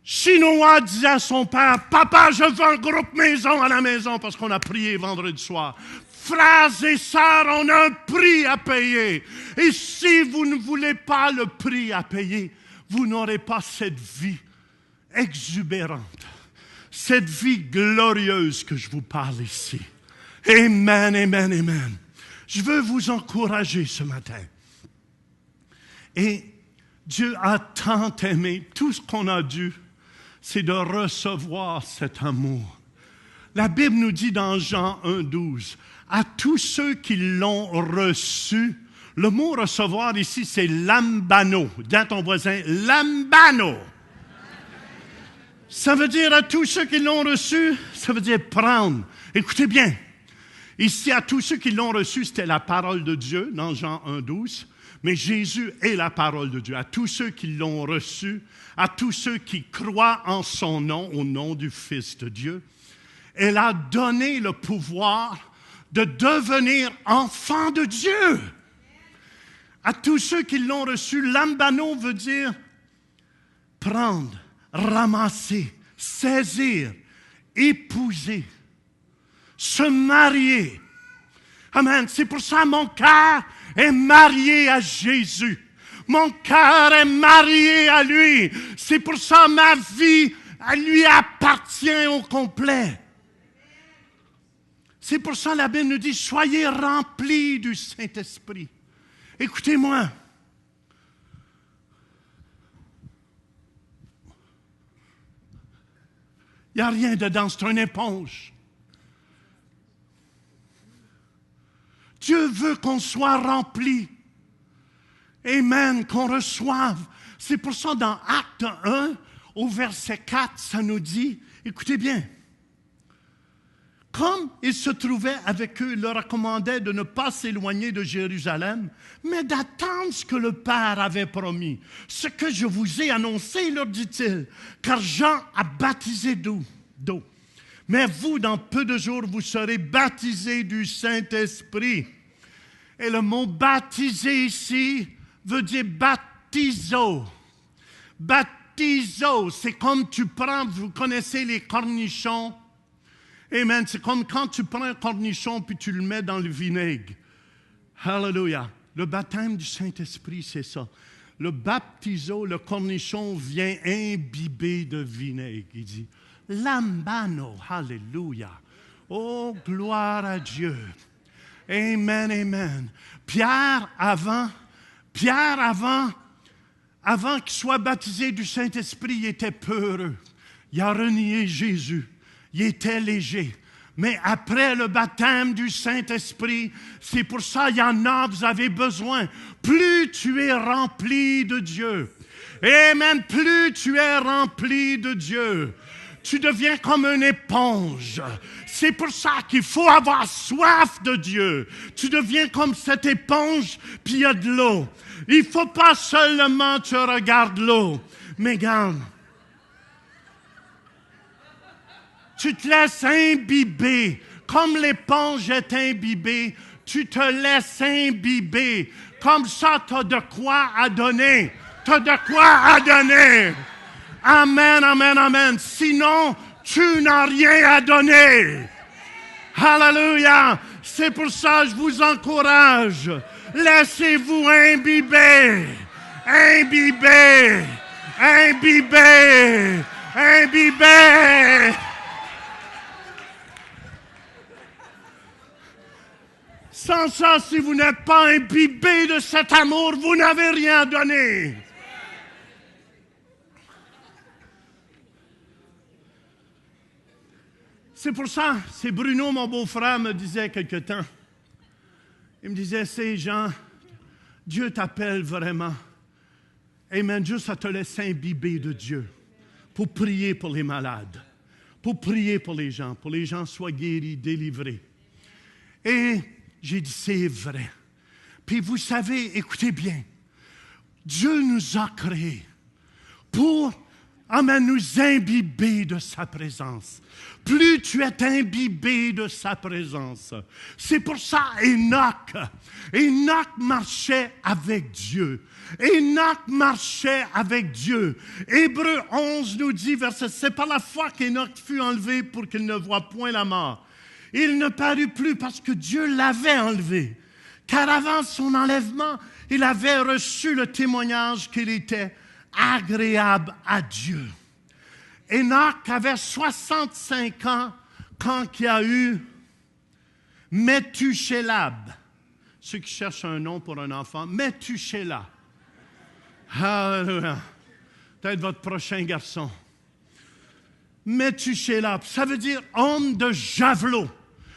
Chinois disait à son père, « Papa, je veux un groupe maison à la maison parce qu'on a prié vendredi soir. » Frères et sœurs, on a un prix à payer. Et si vous ne voulez pas le prix à payer, vous n'aurez pas cette vie exubérante, cette vie glorieuse que je vous parle ici. Amen, amen, amen. Je veux vous encourager ce matin. Et Dieu a tant aimé. Tout ce qu'on a dû, c'est de recevoir cet amour. La Bible nous dit dans Jean 1,12, « À tous ceux qui l'ont reçu », le mot « recevoir » ici, c'est « lambano ». Dis à ton voisin, « lambano ». Ça veut dire à tous ceux qui l'ont reçu, ça veut dire prendre. Écoutez bien, ici, à tous ceux qui l'ont reçu, c'était la parole de Dieu, dans Jean 1,12. Mais Jésus est la parole de Dieu. À tous ceux qui l'ont reçu, à tous ceux qui croient en son nom, au nom du Fils de Dieu, elle a donné le pouvoir de devenir enfants de Dieu. À tous ceux qui l'ont reçu, lambano veut dire prendre, ramasser, saisir, épouser, se marier. Amen. C'est pour ça que mon cœur est marié à Jésus. Mon cœur est marié à lui. C'est pour ça que ma vie lui appartient au complet. C'est pour ça que la Bible nous dit, soyez remplis du Saint-Esprit. Écoutez-moi. Il n'y a rien dedans, c'est une éponge. Dieu veut qu'on soit rempli. Amen, qu'on reçoive. C'est pour ça, dans Acte 1, au verset 4, ça nous dit, écoutez bien, comme il se trouvait avec eux, il leur recommandait de ne pas s'éloigner de Jérusalem, mais d'attendre ce que le Père avait promis. Ce que je vous ai annoncé, leur dit-il, car Jean a baptisé d'eau. Mais vous, dans peu de jours, vous serez baptisés du Saint-Esprit. Et le mot baptisé ici veut dire baptizo. Baptizo, c'est comme tu prends, vous connaissez les cornichons. Amen. C'est comme quand tu prends un cornichon puis tu le mets dans le vinaigre. Hallelujah. Le baptême du Saint-Esprit, c'est ça. Le baptizo, le cornichon vient imbiber de vinaigre. Il dit, lambano, hallelujah. Oh, gloire à Dieu. Amen, amen. Pierre, avant qu'il soit baptisé du Saint-Esprit, il était peureux. Il a renié Jésus. Il était léger. Mais après le baptême du Saint-Esprit, c'est pour ça qu'il y en a, vous avez besoin. Plus tu es rempli de Dieu. Amen. Plus tu es rempli de Dieu. Tu deviens comme une éponge. C'est pour ça qu'il faut avoir soif de Dieu. Tu deviens comme cette éponge, puis il y a de l'eau. Il ne faut pas seulement tu regardes l'eau, mais regarde. Tu te laisses imbiber. Comme l'éponge est imbibée, tu te laisses imbiber. Comme ça, tu as de quoi à donner. Tu as de quoi à donner. Amen, amen, amen. Sinon, tu n'as rien à donner. Hallelujah. C'est pour ça que je vous encourage. Laissez-vous imbiber. Imbiber. Imbiber. Imbiber. Sans ça, si vous n'êtes pas imbibé de cet amour, vous n'avez rien à donner. C'est pour ça, c'est Bruno, mon beau-frère, me disait quelque temps. Il me disait, c'est Jean, Dieu t'appelle vraiment. Amen, juste à te laisser imbiber de Dieu pour prier pour les malades, pour prier pour les gens soient guéris, délivrés. Et j'ai dit, c'est vrai. Puis vous savez, écoutez bien, Dieu nous a créés pour nous imbiber de sa présence. Plus tu es imbibé de sa présence. C'est pour ça Enoch marchait avec Dieu. Enoch marchait avec Dieu. Hébreux 11 nous dit, verset 7, c'est par la foi qu'Enoch fut enlevé pour qu'il ne voie point la mort. Il ne parut plus parce que Dieu l'avait enlevé. Car avant son enlèvement, il avait reçu le témoignage qu'il était agréable à Dieu. Enoch avait 65 ans quand il y a eu Methushelab. Ceux qui cherchent un nom pour un enfant, Methushelab. Alléluia. Peut-être votre prochain garçon. Methusélah, ça veut dire homme de javelot.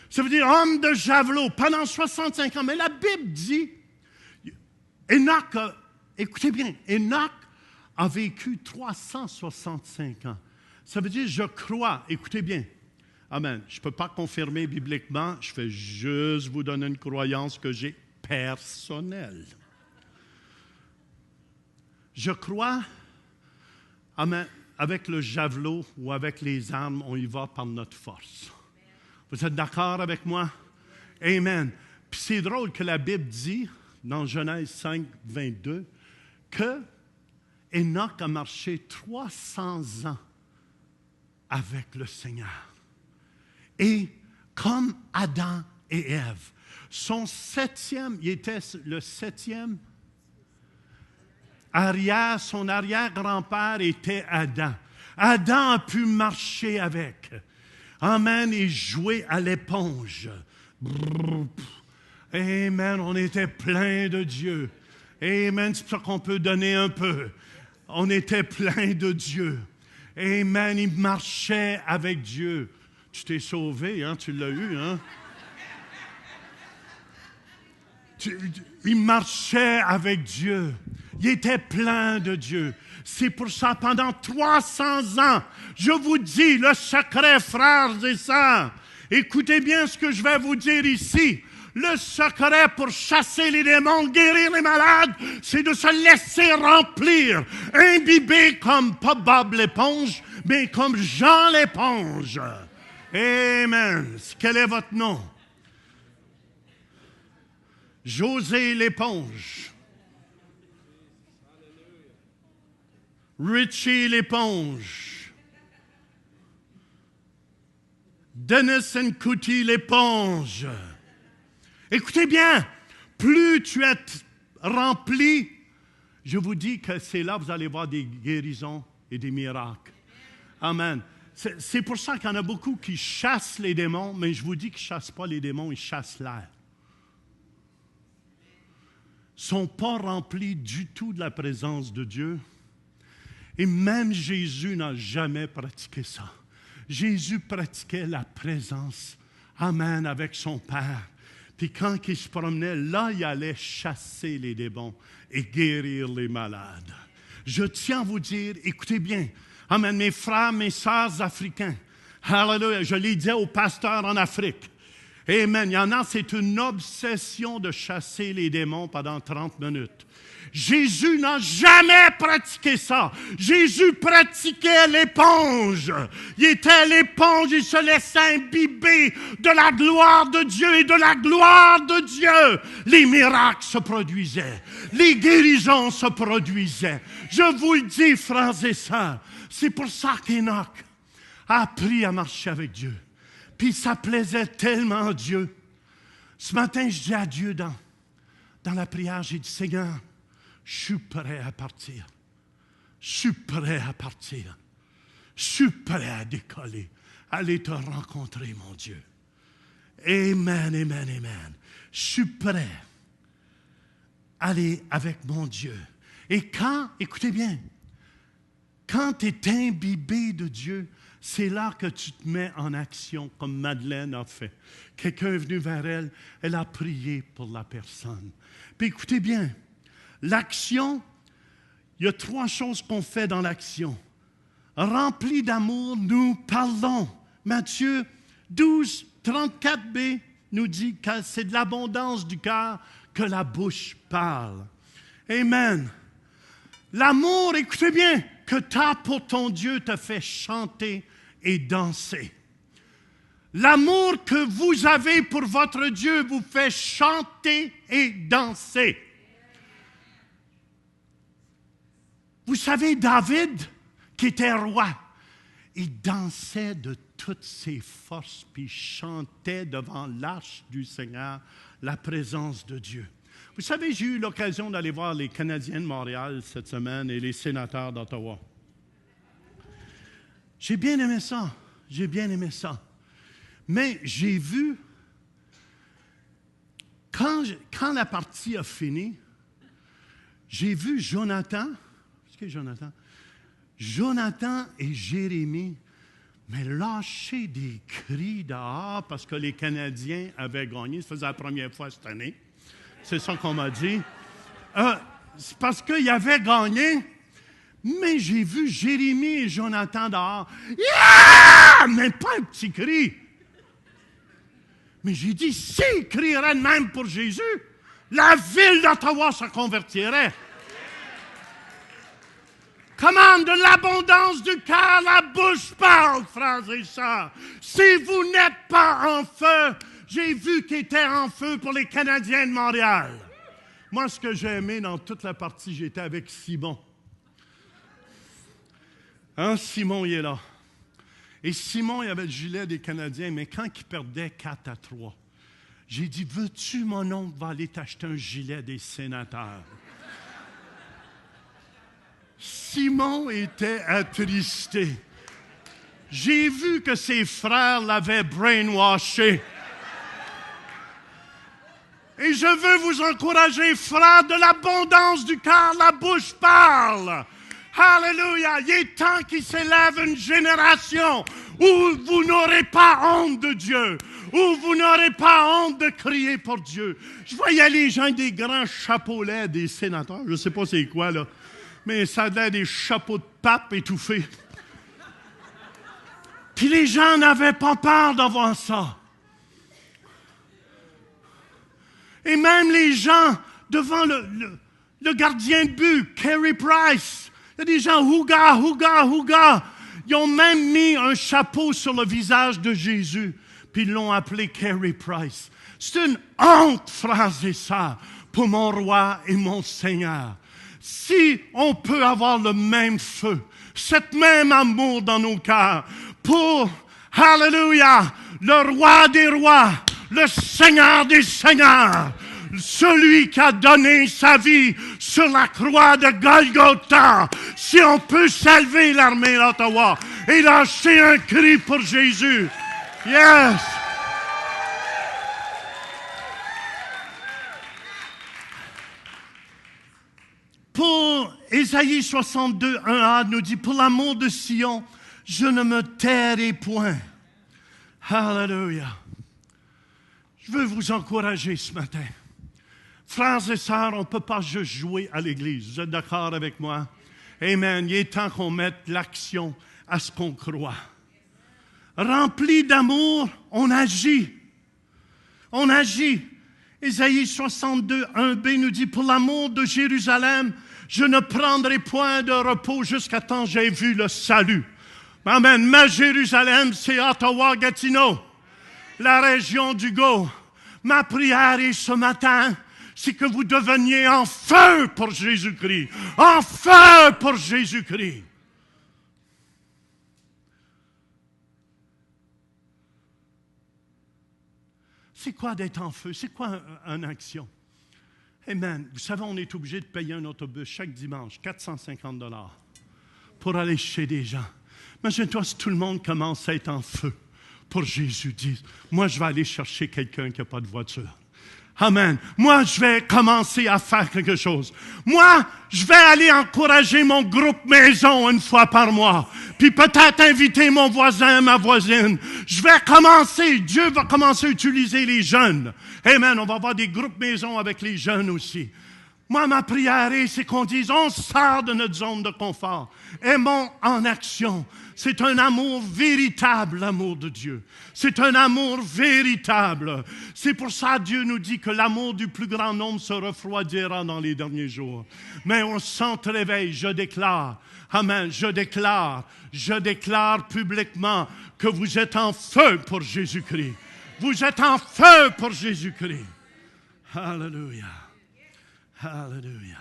Ça veut dire homme de javelot pendant 65 ans. Mais la Bible dit, Enoch, écoutez bien, Enoch a vécu 365 ans. Ça veut dire, je crois, écoutez bien. Amen. Je ne peux pas confirmer bibliquement, je fais juste vous donner une croyance que j'ai personnelle. Je crois, amen, avec le javelot ou avec les armes, on y va par notre force. Vous êtes d'accord avec moi? Amen. Puis c'est drôle que la Bible dit, dans Genèse 5, 22, que Enoch a marché 300 ans avec le Seigneur. Et comme Adam et Ève, son septième, il était le septième son arrière-grand-père était Adam. Adam a pu marcher avec. Amen, et jouer à l'éponge. Amen, on était plein de Dieu. Amen, c'est pour ça qu'on peut donner un peu. On était plein de Dieu. Amen, il marchait avec Dieu. Tu t'es sauvé, hein, tu l'as eu, hein? Il marchait avec Dieu. Il était plein de Dieu. C'est pour ça, pendant 300 ans, je vous dis le secret, frères et sœurs. Écoutez bien ce que je vais vous dire ici. Le secret pour chasser les démons, guérir les malades, c'est de se laisser remplir, imbiber comme pas Bob l'éponge, mais comme Jean l'éponge. Amen. Quel est votre nom? José l'éponge. Richie l'éponge. Dennis Nkuti l'éponge. Écoutez bien, plus tu es rempli, je vous dis que c'est là que vous allez voir des guérisons et des miracles. Amen. C'est pour ça qu'il y en a beaucoup qui chassent les démons, mais je vous dis qu'ils ne chassent pas les démons, ils chassent l'air. Ils ne sont pas remplis du tout de la présence de Dieu. Et même Jésus n'a jamais pratiqué ça. Jésus pratiquait la présence, amen, avec son Père. Puis quand il se promenait, là, il allait chasser les démons et guérir les malades. Je tiens à vous dire, écoutez bien, amen, mes frères, mes sœurs africains, hallelujah, je l'ai dit aux pasteurs en Afrique. Amen. Il y en a, c'est une obsession de chasser les démons pendant 30 minutes. Jésus n'a jamais pratiqué ça. Jésus pratiquait l'éponge. Il était l'éponge, il se laissait imbiber de la gloire de Dieu et de la gloire de Dieu. Les miracles se produisaient. Les guérisons se produisaient. Je vous le dis, frères et sœurs, c'est pour ça qu'Enoch a appris à marcher avec Dieu. Puis ça plaisait tellement à Dieu. Ce matin, je dis à Dieu dans la prière, j'ai dit, Seigneur, je suis prêt à partir. Je suis prêt à partir. Je suis prêt à décoller, aller te rencontrer, mon Dieu. Amen, amen, amen. Je suis prêt à aller avec mon Dieu. Et quand, écoutez bien, quand tu es imbibé de Dieu, c'est là que tu te mets en action, comme Madeleine a fait. Quelqu'un est venu vers elle, elle a prié pour la personne. Puis écoutez bien, l'action, il y a 3 choses qu'on fait dans l'action. Remplis d'amour, nous parlons. Matthieu 12, 34b nous dit que c'est de l'abondance du cœur que la bouche parle. Amen. L'amour, écoutez bien, que tu as pour ton Dieu te fait chanter et danser. L'amour que vous avez pour votre Dieu vous fait chanter et danser. Vous savez, David, qui était roi, il dansait de toutes ses forces, puis chantait devant l'arche du Seigneur la présence de Dieu. Vous savez, j'ai eu l'occasion d'aller voir les Canadiens de Montréal cette semaine et les sénateurs d'Ottawa. J'ai bien aimé ça. J'ai bien aimé ça. Mais j'ai vu, quand la partie a fini, j'ai vu Jonathan Est-ce que Jonathan? Jonathan et Jérémie, mais lâcher des cris dehors parce que les Canadiens avaient gagné. Ça faisait la première fois cette année. C'est ça qu'on m'a dit. C'est parce qu'ils avaient gagné. Mais j'ai vu Jérémie et Jonathan dehors. Yeah! Mais pas un petit cri. Mais j'ai dit, s'ils crieraient de même pour Jésus, la ville d'Ottawa se convertirait. Comment de l'abondance du cœur, la bouche parle, frères et sœurs. Si vous n'êtes pas en feu, j'ai vu qu'il était en feu pour les Canadiens de Montréal. Moi, ce que j'ai aimé dans toute la partie, j'étais avec Simon. Hein, Simon, il est là. Et Simon, il avait le gilet des Canadiens, mais quand il perdait 4-3, j'ai dit, veux-tu, mon oncle, va aller t'acheter un gilet des sénateurs? Simon était attristé. J'ai vu que ses frères l'avaient brainwashé. Et je veux vous encourager, frères, de l'abondance du cœur, la bouche parle. Alléluia! Il est temps qu'il s'élève une génération où vous n'aurez pas honte de Dieu, où vous n'aurez pas honte de crier pour Dieu. Je voyais les gens avec des grands chapeaux laids, des sénateurs, je ne sais pas c'est quoi, là, mais ça a l'air des chapeaux de pape étouffés. Puis les gens n'avaient pas peur d'avoir ça. Et même les gens devant le gardien de but, Carey Price, il y a des gens, Houga, Houga, Houga. Ils ont même mis un chapeau sur le visage de Jésus, puis ils l'ont appelé Carey Price. C'est une honte, frères et sœurs, pour mon roi et mon Seigneur. Si on peut avoir le même feu, cet même amour dans nos cœurs, pour, alléluia, le roi des rois, le Seigneur des seigneurs, celui qui a donné sa vie sur la croix de Golgotha. Si on peut s'élever l'armée d'Ottawa et lâcher un cri pour Jésus. Yes! Pour Ésaïe 62, 1a nous dit, pour l'amour de Sion, je ne me tairai point. Alléluia. Je veux vous encourager ce matin. Frères et sœurs, on ne peut pas juste jouer à l'Église. Vous êtes d'accord avec moi? Amen. Il est temps qu'on mette l'action à ce qu'on croit. Rempli d'amour, on agit. On agit. Ésaïe 62, 1b nous dit, pour l'amour de Jérusalem, je ne prendrai point de repos jusqu'à temps que j'ai vu le salut. Amen. Ma Jérusalem, c'est Ottawa-Gatineau, la région du Go. Ma prière est ce matin, c'est que vous deveniez en feu pour Jésus-Christ. En feu pour Jésus-Christ. C'est quoi d'être en feu? C'est quoi une action? Amen. Vous savez, on est obligé de payer un autobus chaque dimanche, 450 $ pour aller chez des gens. Imagine-toi si tout le monde commence à être en feu pour Jésus. Dit, moi, je vais aller chercher quelqu'un qui n'a pas de voiture. Amen. Moi, je vais commencer à faire quelque chose. Moi, je vais aller encourager mon groupe maison une fois par mois. Puis peut-être inviter mon voisin, ma voisine. Je vais commencer. Dieu va commencer à utiliser les jeunes. Amen. On va avoir des groupes maison avec les jeunes aussi. Moi, ma prière c'est qu'on dise, on sort de notre zone de confort. Aimons en action. C'est un amour véritable, l'amour de Dieu. C'est un amour véritable. C'est pour ça que Dieu nous dit que l'amour du plus grand nombre se refroidira dans les derniers jours. Mais on s'entreveille, je déclare, amen, je déclare publiquement que vous êtes en feu pour Jésus-Christ. Vous êtes en feu pour Jésus-Christ. Alléluia. Alléluia.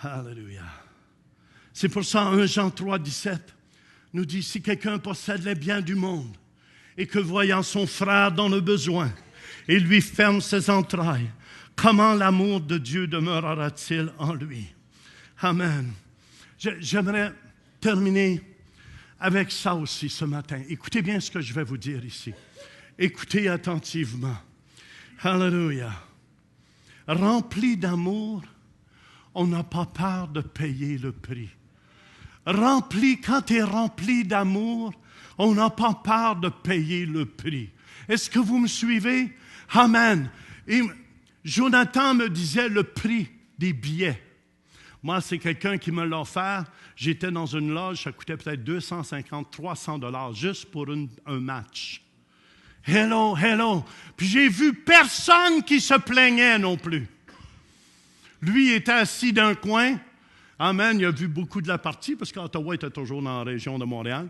Alléluia. C'est pour ça 1 Jean 3, 17 nous dit, si quelqu'un possède les biens du monde et que voyant son frère dans le besoin, il lui ferme ses entrailles, comment l'amour de Dieu demeurera-t-il en lui? Amen. J'aimerais terminer avec ça aussi ce matin. Écoutez bien ce que je vais vous dire ici. Écoutez attentivement. Alléluia. Rempli d'amour, on n'a pas peur de payer le prix. Quand tu es rempli d'amour, on n'a pas peur de payer le prix. Est-ce que vous me suivez? Amen. Et Jonathan me disait le prix des billets. Moi, c'est quelqu'un qui me l'a offert. J'étais dans une loge, ça coûtait peut-être 250, 300 $ juste pour un match. Hello, hello. Puis j'ai vu personne qui se plaignait non plus. Lui était assis d'un coin. Amen, il a vu beaucoup de la partie parce qu'Ottawa était toujours dans la région de Montréal.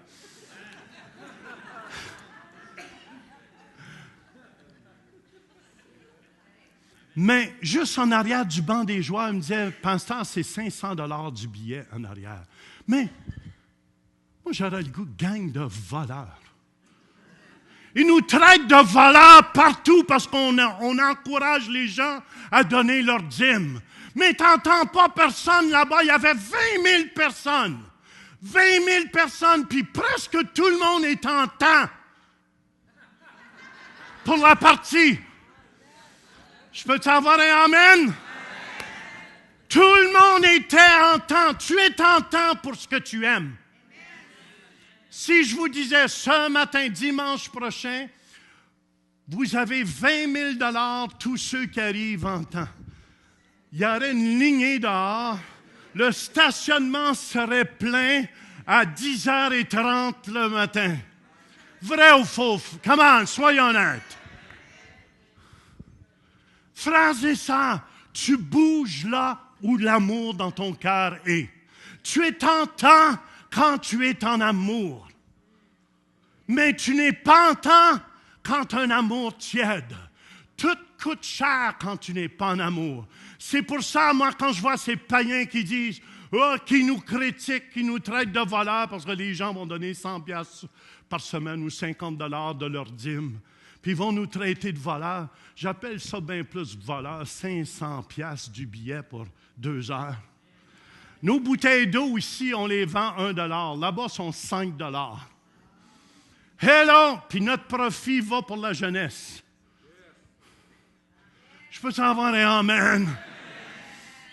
Mais juste en arrière du banc des joueurs, il me disait, Pasteur, c'est 500 $ du billet en arrière. Mais moi, j'aurais le goût de gang de voleurs. Ils nous traitent de voleurs partout parce qu'on encourage les gens à donner leur dîme. Mais tu n'entends pas personne là-bas. Il y avait 20 000 personnes. 20 000 personnes, puis presque tout le monde est en temps pour la partie. Je peux t'avoir un amen? Tout le monde était en temps. Tu es en temps pour ce que tu aimes. Si je vous disais ce matin, dimanche prochain, vous avez 20 000 $, tous ceux qui arrivent en temps. Il y aurait une lignée dehors. Le stationnement serait plein à 10h30 le matin. Vrai ou faux? Come on, soyons honnêtes. Frères et sœurs, tu bouges là où l'amour dans ton cœur est. Tu es en temps quand tu es en amour. Mais tu n'es pas en temps quand un amour tiède. Tout coûte cher quand tu n'es pas en amour. C'est pour ça, moi, quand je vois ces païens qui disent, qui nous critiquent, qui nous traitent de voleurs, parce que les gens vont donner 100 $ par semaine ou 50 $ de leur dîme, puis ils vont nous traiter de voleurs. J'appelle ça bien plus voleurs, 500 $ du billet pour 2 heures. Nos bouteilles d'eau ici, on les vend 1 $. Là-bas, sont 5 $. Hello! Puis notre profit va pour la jeunesse. Je peux savoir un amen?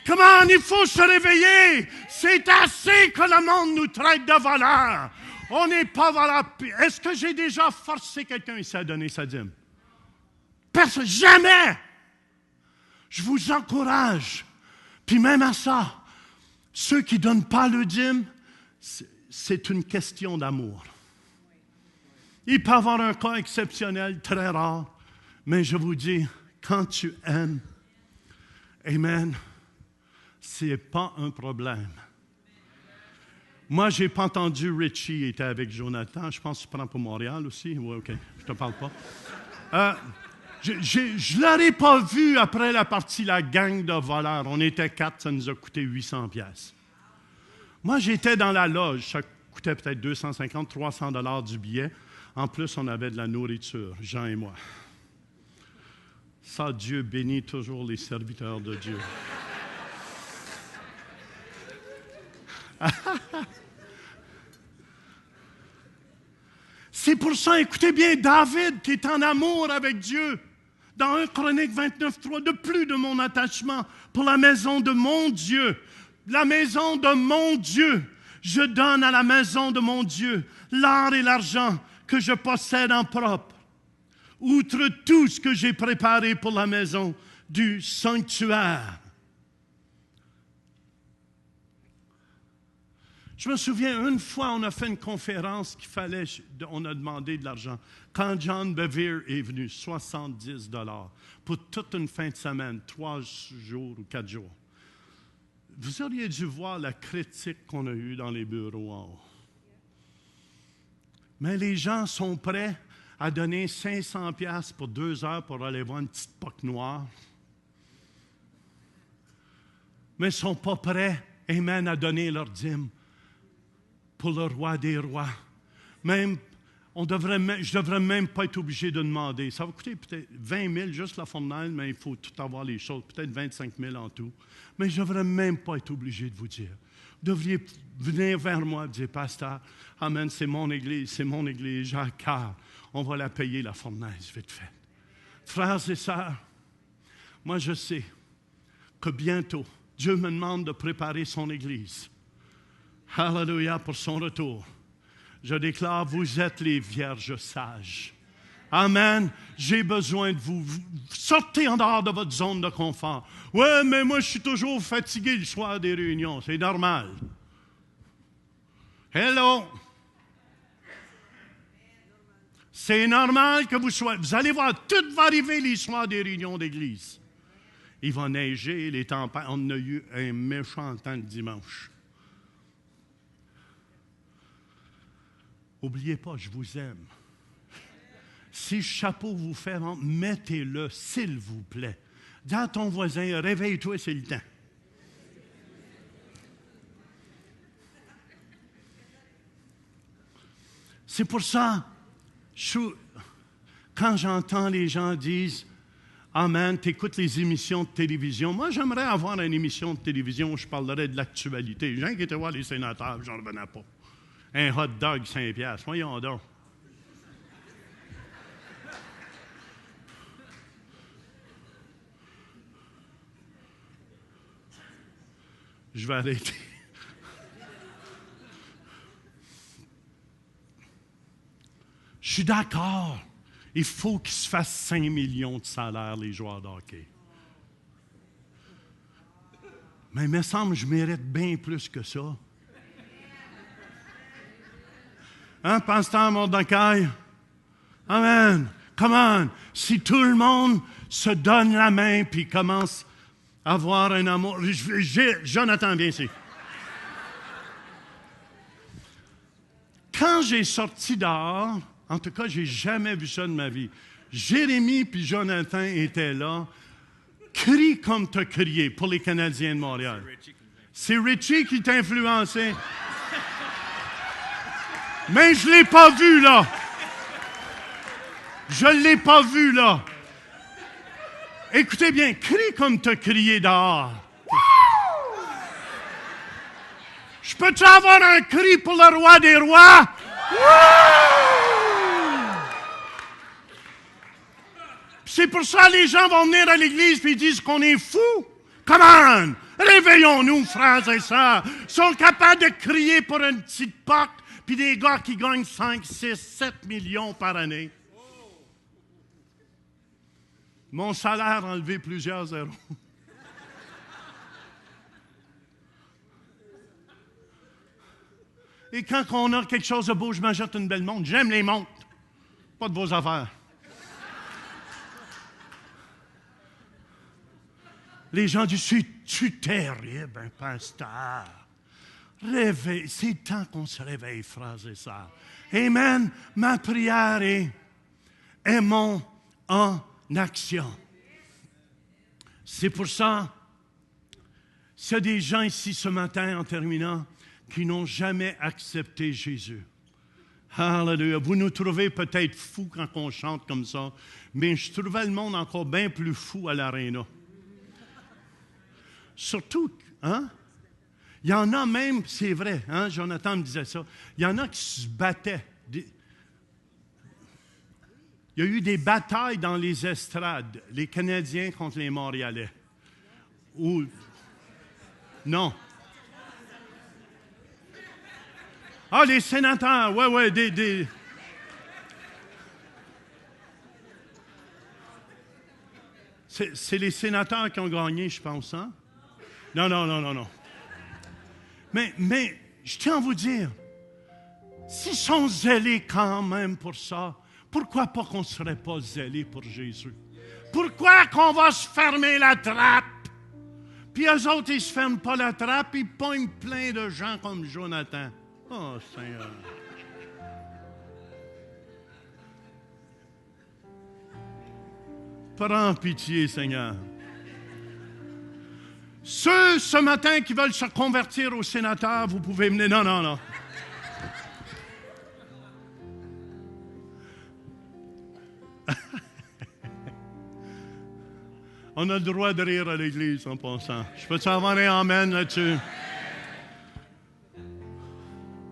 Comment il faut se réveiller? C'est assez que le monde nous traite de voleurs. On n'est pas voleurs. Est-ce que j'ai déjà forcé quelqu'un ici à donner sa dîme? Personne, jamais! Je vous encourage. Puis même à ça, ceux qui ne donnent pas le dîme, c'est une question d'amour. Il peut y avoir un cas exceptionnel, très rare, mais je vous dis, quand tu aimes, amen, ce n'est pas un problème. Moi, je n'ai pas entendu Richie était avec Jonathan. Je pense que tu prends pour Montréal aussi. Oui, OK, je ne te parle pas. Je ne l'aurais pas vu après la partie, la gang de voleurs. On était 4, ça nous a coûté 800 $. Moi, j'étais dans la loge. Ça coûtait peut-être 250, 300 $ du billet. En plus, on avait de la nourriture, Jean et moi. Ça, Dieu bénit toujours les serviteurs de Dieu. C'est pour ça, écoutez bien, David qui est en amour avec Dieu, dans 1 Chronique 29:3, de plus de mon attachement pour la maison de mon Dieu. La maison de mon Dieu. Je donne à la maison de mon Dieu l'or et l'argent que je possède en propre, outre tout ce que j'ai préparé pour la maison du sanctuaire. Je me souviens, une fois, on a fait une conférence on a demandé de l'argent. Quand John Bevere est venu, 70 $ pour toute une fin de semaine, 3 jours ou 4 jours. Vous auriez dû voir la critique qu'on a eue dans les bureaux en haut. Mais les gens sont prêts à donner 500 $ pour 2 heures pour aller voir une petite poque noire. Mais ils ne sont pas prêts, amen, à donner leur dîme pour le roi des rois. Même, je ne devrais même pas être obligé de demander. Ça va coûter peut-être 20 000 juste la fournaise, mais il faut tout avoir les choses, peut-être 25 000 en tout. Mais je ne devrais même pas être obligé de vous dire. Vous devriez venir vers moi et dire, Pasteur, amen, c'est mon église, j'ai à cœur. On va la payer, la fournaise, vite fait. Frères et sœurs, moi je sais que bientôt, Dieu me demande de préparer son Église. Alléluia pour son retour. Je déclare, vous êtes les vierges sages. Amen. J'ai besoin de vous. Sortez en dehors de votre zone de confort. Ouais, mais moi, je suis toujours fatigué le soir des réunions. C'est normal. Hello. C'est normal que vous soyez. Vous allez voir, tout va arriver les soirs des réunions d'église. Il va neiger, les tempêtes. On a eu un méchant temps le dimanche. N'oubliez pas, je vous aime. Si le chapeau vous fait honte, mettez-le, s'il vous plaît. Dis à ton voisin, réveille-toi, c'est le temps. C'est pour ça, quand j'entends les gens dire « Amen, tu écoutes les émissions de télévision », moi, j'aimerais avoir une émission de télévision où je parlerais de l'actualité. Les gens qui étaient voir les sénateurs, j'en revenais pas. Un hot dog, 5 $, voyons donc. Je vais arrêter. Je suis d'accord. Il faut qu'ils se fassent 5 millions de salaires, les joueurs de hockey. Mais il me semble que je mérite bien plus que ça. Hein, pasteur Mordecai? Amen. Come on. Si tout le monde se donne la main puis commence à avoir un amour. Jonathan, viens ici. Quand j'ai sorti dehors, en tout cas, je n'ai jamais vu ça de ma vie. Jérémie puis Jonathan étaient là. Crie comme tu as crié pour les Canadiens de Montréal. C'est Richie qui t'a influencé. Mais je ne l'ai pas vu, là. Je ne l'ai pas vu, là. Écoutez bien, crie comme tu as crié dehors. Je peux-tu avoir un cri pour le roi des rois? C'est pour ça que les gens vont venir à l'église et ils disent qu'on est fous. Come on! Réveillons-nous, frères et sœurs. Ils sont capables de crier pour une petite poque puis des gars qui gagnent 5, 6, 7 millions par année. Mon salaire a enlevé plusieurs zéros. Et quand on a quelque chose de beau, je m'achète une belle montre. J'aime les montres. Pas de vos affaires. Les gens disent, c'est-tu terrible, un pasteur? Réveille, c'est temps qu'on se réveille, frères et sœurs. Amen. Ma prière est, aimons en action. C'est pour ça, s'il y a des gens ici ce matin, en terminant, qui n'ont jamais accepté Jésus. Hallelujah. Vous nous trouvez peut-être fous quand on chante comme ça, mais je trouvais le monde encore bien plus fou à l'aréna. Surtout, hein? Il y en a même, c'est vrai, hein? Jonathan me disait ça, il y en a qui se battaient. Il y a eu des batailles dans les estrades, les Canadiens contre les Montréalais. Ou, non. Ah, les sénateurs, ouais, des... C'est les sénateurs qui ont gagné, je pense, hein? Non. Mais, je tiens à vous dire, s'ils sont zélés quand même pour ça, pourquoi pas qu'on ne serait pas zélés pour Jésus? Pourquoi qu'on va se fermer la trappe? Puis eux autres, ils ne se ferment pas la trappe, ils pognent plein de gens comme Jonathan. Oh, Seigneur. Prends pitié, Seigneur. Ceux, ce matin, qui veulent se convertir au sénateur, vous pouvez venir. Non. On a le droit de rire à l'église en passant. Je peux-tu avoir un amen là-dessus?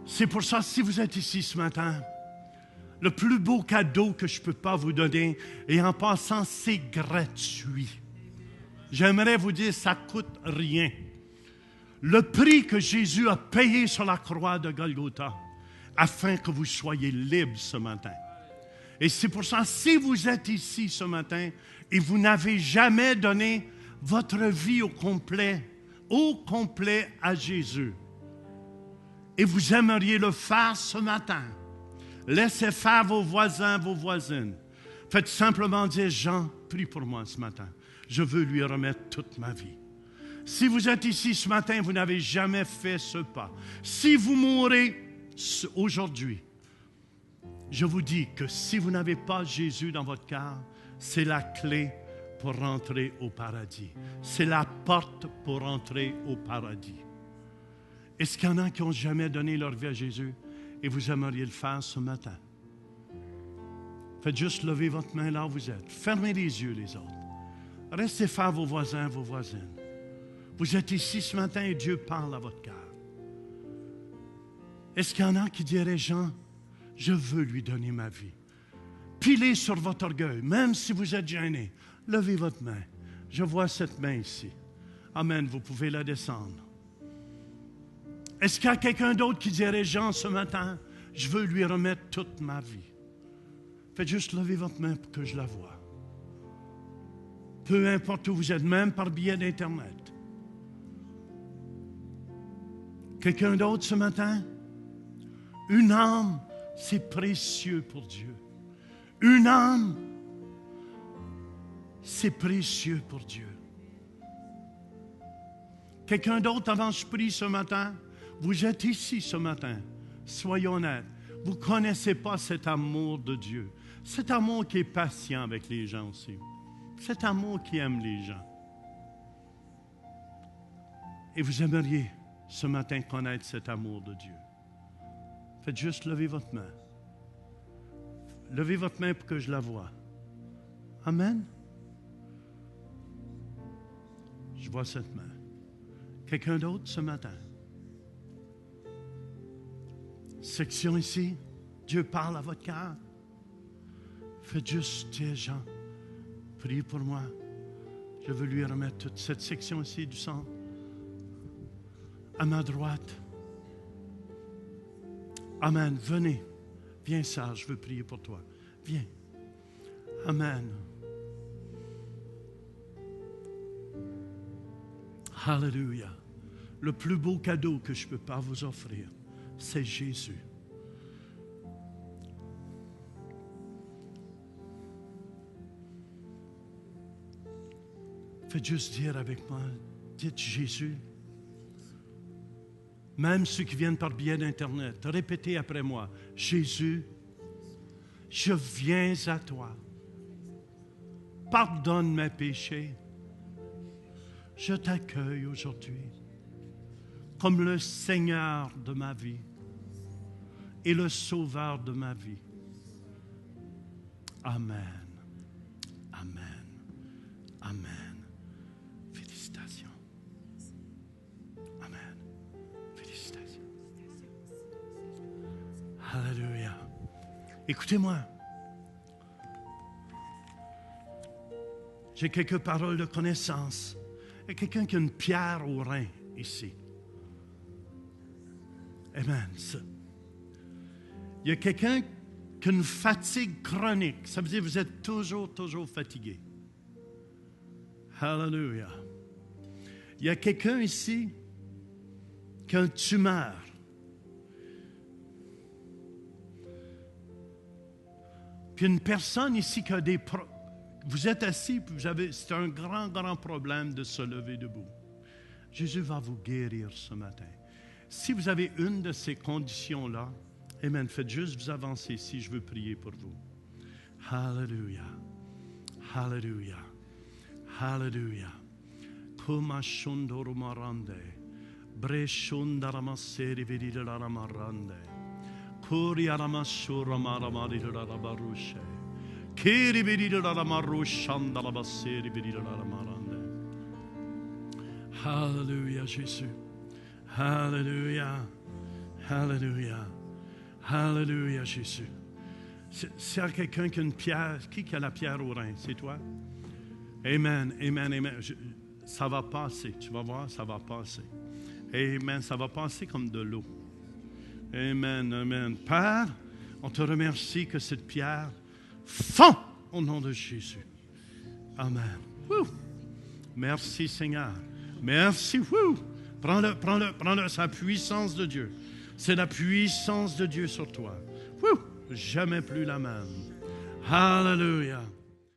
C'est pour ça, si vous êtes ici ce matin, le plus beau cadeau que je ne peux pas vous donner, et en passant, c'est gratuit. J'aimerais vous dire, ça ne coûte rien. le prix que Jésus a payé sur la croix de Golgotha afin que vous soyez libres ce matin. Et c'est pour ça, si vous êtes ici ce matin et vous n'avez jamais donné votre vie au complet à Jésus, et vous aimeriez le faire ce matin, laissez faire vos voisins, vos voisines. Faites simplement dire, Jean, prie pour moi ce matin. Je veux lui remettre toute ma vie. Si vous êtes ici ce matin, vous n'avez jamais fait ce pas. Si vous mourrez aujourd'hui, je vous dis que si vous n'avez pas Jésus dans votre cœur, c'est la clé pour rentrer au paradis. C'est la porte pour rentrer au paradis. Est-ce qu'il y en a qui n'ont jamais donné leur vie à Jésus et vous aimeriez le faire ce matin? Faites juste lever votre main là où vous êtes. Fermez les yeux les autres. Restez faire vos voisins, vos voisines. Vous êtes ici ce matin et Dieu parle à votre cœur. Est-ce qu'il y en a qui diraient, Jean, je veux lui donner ma vie? Pilez sur votre orgueil, même si vous êtes gêné. Levez votre main. Je vois cette main ici. Amen, vous pouvez la descendre. Est-ce qu'il y a quelqu'un d'autre qui dirait, Jean, ce matin, je veux lui remettre toute ma vie? Faites juste lever votre main pour que je la voie. Peu importe où vous êtes, même par biais d'Internet. Quelqu'un d'autre ce matin? Une âme, c'est précieux pour Dieu. Une âme, c'est précieux pour Dieu. Quelqu'un d'autre avant que je prie ce matin? Vous êtes ici ce matin. Soyons honnêtes. Vous ne connaissez pas cet amour de Dieu. Cet amour qui est patient avec les gens aussi. Cet amour qui aime les gens. Et vous aimeriez ce matin connaître cet amour de Dieu. Faites juste lever votre main. Levez votre main pour que je la voie. Amen. Je vois cette main. Quelqu'un d'autre ce matin? Section ici. Dieu parle à votre cœur. Faites juste dire, Jean, priez pour moi. Je veux lui remettre toute cette section ici du centre. À ma droite. Amen. Venez. Viens, ça, je veux prier pour toi. Viens. Amen. Alléluia. Le plus beau cadeau que je ne peux pas vous offrir, c'est Jésus. Faites juste dire avec moi, dites Jésus. Même ceux qui viennent par biais d'Internet, répétez après moi, Jésus, je viens à toi. Pardonne mes péchés. Je t'accueille aujourd'hui comme le Seigneur de ma vie et le Sauveur de ma vie. Amen. Amen. Amen. Félicitations. Amen. Félicitations. Alléluia. Écoutez-moi. J'ai quelques paroles de connaissance. Il y a quelqu'un qui a une pierre au rein ici. Amen. Ça. Il y a quelqu'un qui a une fatigue chronique. Ça veut dire que vous êtes toujours fatigué. Hallelujah. Il y a quelqu'un ici qui a une tumeur. Puis une personne ici qui a des problèmes. Vous êtes assis, puis c'est un grand problème de se lever debout. Jésus va vous guérir ce matin. Si vous avez une de ces conditions-là, amen, faites juste vous avancer ici, je veux prier pour vous. Hallelujah. Hallelujah. Hallelujah. Kuma shundoro marande. Bre shundaramaseri vidila ramarande. Kuri aramashura maramari rabarushe. Kiri vidila ramarushanda rabaseri vidila ramarande. Hallelujah, Jésus. Hallelujah. Hallelujah. Hallelujah, Jésus. S'il y a quelqu'un qui a une pierre, qui a la pierre au rein? C'est toi? Amen, amen, amen. Ça va passer. Tu vas voir, ça va passer. Amen. Ça va passer comme de l'eau. Amen, amen. Père, on te remercie que cette pierre fond au nom de Jésus. Amen. Woo. Merci Seigneur. Merci. Woo. Prends-le. C'est la puissance de Dieu. C'est la puissance de Dieu sur toi. Woo. Jamais plus la même. Hallelujah.